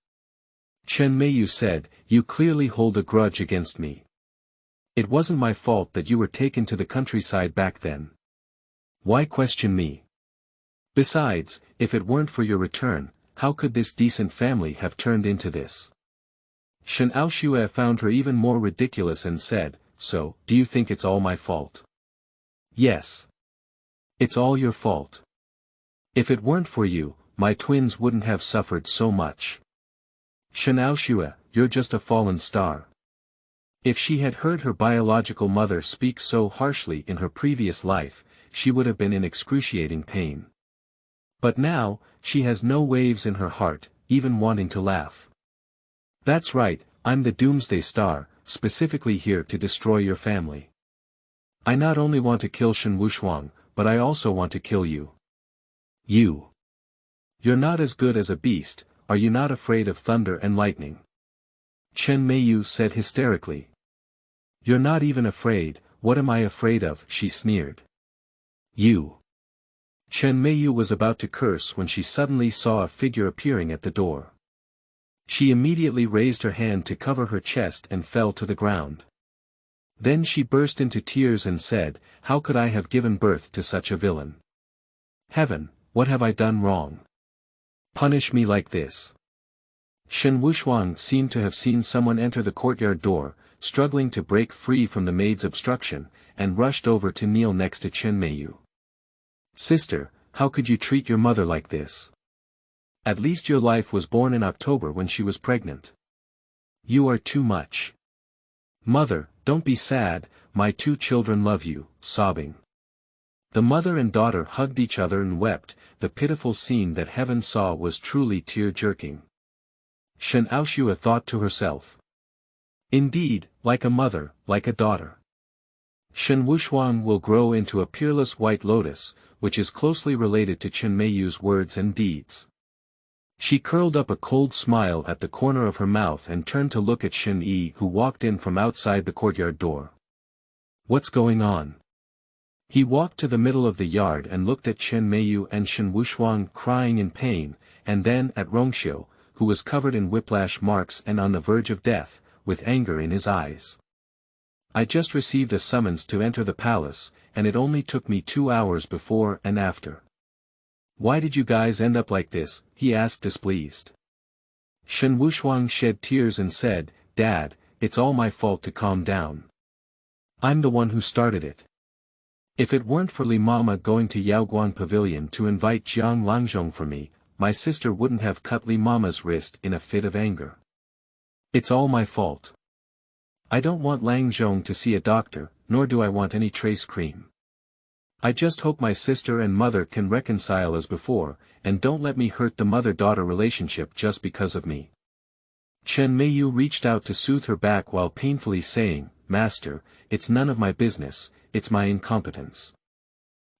Chen Meiyu said, "You clearly hold a grudge against me. It wasn't my fault that you were taken to the countryside back then. Why question me? Besides, if it weren't for your return, how could this decent family have turned into this? Shen Aoxue found her even more ridiculous and said, so, do you think it's all my fault? Yes. It's all your fault. If it weren't for you, my twins wouldn't have suffered so much. Shen Aoxue, you're just a fallen star. If she had heard her biological mother speak so harshly in her previous life, she would have been in excruciating pain. But now, she has no waves in her heart, even wanting to laugh. That's right, I'm the Doomsday Star, specifically here to destroy your family. I not only want to kill Shen Wuxuang, but I also want to kill you. You. You're not as good as a beast, are you not afraid of thunder and lightning? Chen Meiyu said hysterically. You're not even afraid, what am I afraid of? She sneered. You. Chen Meiyu was about to curse when she suddenly saw a figure appearing at the door. She immediately raised her hand to cover her chest and fell to the ground. Then she burst into tears and said, how could I have given birth to such a villain? Heaven, what have I done wrong? Punish me like this. Shen Wuxuang seemed to have seen someone enter the courtyard door, struggling to break free from the maid's obstruction, and rushed over to kneel next to Chen Meiyu. Sister, how could you treat your mother like this? At least your life was born in October when she was pregnant. You are too much. Mother, don't be sad, my two children love you, sobbing. The mother and daughter hugged each other and wept, the pitiful scene that heaven saw was truly tear-jerking. Shen Aoxue thought to herself. Indeed, like a mother, like a daughter. Shen Wuxuang will grow into a peerless white lotus, which is closely related to Chen Meiyu's words and deeds. She curled up a cold smile at the corner of her mouth and turned to look at Shen Yi, who walked in from outside the courtyard door. What's going on? He walked to the middle of the yard and looked at Chen Meiyu and Shen Wuxuang crying in pain, and then at Rongxiu, who was covered in whiplash marks and on the verge of death, with anger in his eyes. I just received a summons to enter the palace, and it only took me 2 hours before and after. Why did you guys end up like this? He asked displeased. Shen Wuxuang shed tears and said, Dad, it's all my fault to calm down. I'm the one who started it. If it weren't for Li Mama going to Yaoguan Pavilion to invite Jiang Langzhong for me, my sister wouldn't have cut Li Mama's wrist in a fit of anger. It's all my fault. I don't want Langzhong to see a doctor, nor do I want any trace cream. I just hope my sister and mother can reconcile as before, and don't let me hurt the mother-daughter relationship just because of me. Chen Meiyu reached out to soothe her back while painfully saying, Master, it's none of my business, it's my incompetence.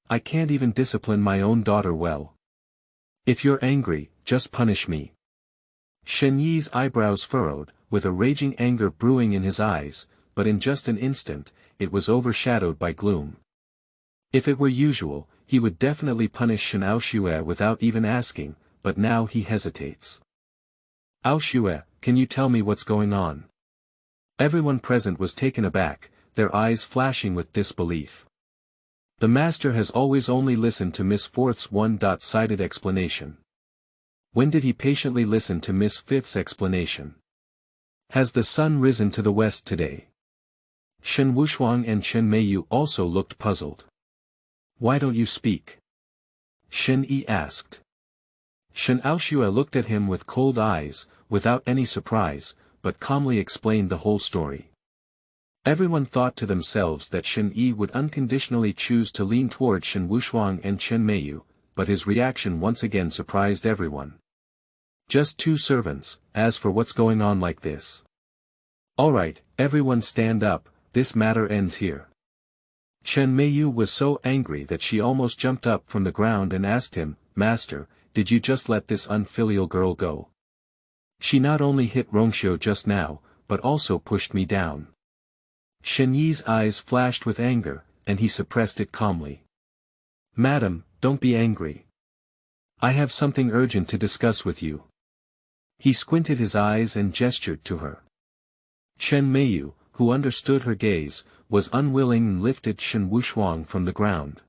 I can't even discipline my own daughter well. If you're angry, just punish me. Shen Yi's eyebrows furrowed, with a raging anger brewing in his eyes, but in just an instant, it was overshadowed by gloom. If it were usual, he would definitely punish Shen Aoxue without even asking, but now he hesitates. Aoxue, can you tell me what's going on? Everyone present was taken aback, their eyes flashing with disbelief. The master has always only listened to Miss Fourth's one-sided explanation. When did he patiently listen to Miss Fifth's explanation? Has the sun risen to the west today? Shen Wuxuang and Chen Meiyu also looked puzzled. Why don't you speak? Shen Yi asked. Shen Aoxue looked at him with cold eyes, without any surprise, but calmly explained the whole story. Everyone thought to themselves that Shen Yi would unconditionally choose to lean toward Shen Wuxuang and Chen Meiyu, but his reaction once again surprised everyone. Just 2 servants, as for what's going on like this. Alright, everyone stand up, this matter ends here. Chen Meiyu was so angry that she almost jumped up from the ground and asked him, Master, did you just let this unfilial girl go? She not only hit Rongxiu just now, but also pushed me down. Shen Yi's eyes flashed with anger, and he suppressed it calmly. Madam, don't be angry. I have something urgent to discuss with you. He squinted his eyes and gestured to her. Chen Meiyu, who understood her gaze, was unwilling and lifted Shen Wuxuang from the ground.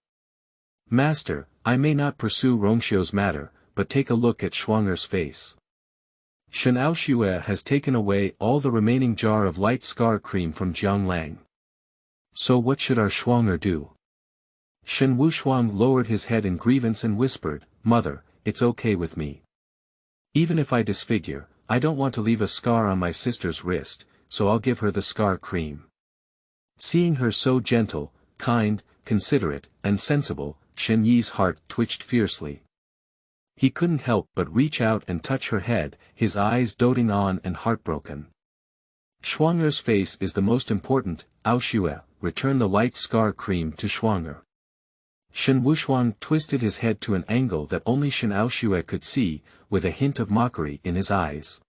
Master, I may not pursue Rongxiu's matter, but take a look at Shuanger's face. Shen Aoxue has taken away all the remaining jar of light scar cream from Jianglang. So what should our Shuanger do? Shen Wuxuang lowered his head in grievance and whispered, Mother, it's okay with me. Even if I disfigure, I don't want to leave a scar on my sister's wrist, so I'll give her the scar cream. Seeing her so gentle, kind, considerate, and sensible, Shen Yi's heart twitched fiercely. He couldn't help but reach out and touch her head, his eyes doting on and heartbroken. Shuanger's face is the most important, Aoxue, return the light scar cream to Shuanger. Shen Wuxuang twisted his head to an angle that only Shen Aoxue could see, with a hint of mockery in his eyes.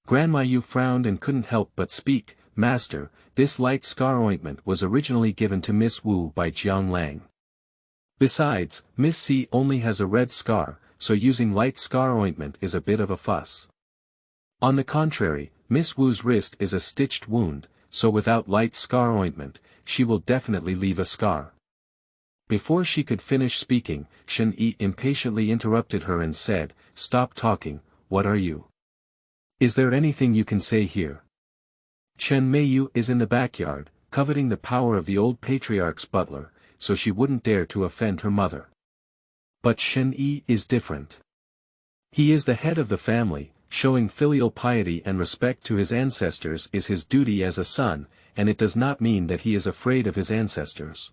Grandma Yu frowned and couldn't help but speak, Master, this light scar ointment was originally given to Miss Wu by Jianglang. Besides, Miss C only has a red scar, so using light scar ointment is a bit of a fuss. On the contrary, Miss Wu's wrist is a stitched wound, so without light scar ointment, she will definitely leave a scar. Before she could finish speaking, Shen Yi impatiently interrupted her and said, Stop talking, what are you? Is there anything you can say here? Chen Meiyu is in the backyard, coveting the power of the old patriarch's butler, so she wouldn't dare to offend her mother. But Shen Yi is different. He is the head of the family, showing filial piety and respect to his ancestors is his duty as a son, and it does not mean that he is afraid of his ancestors.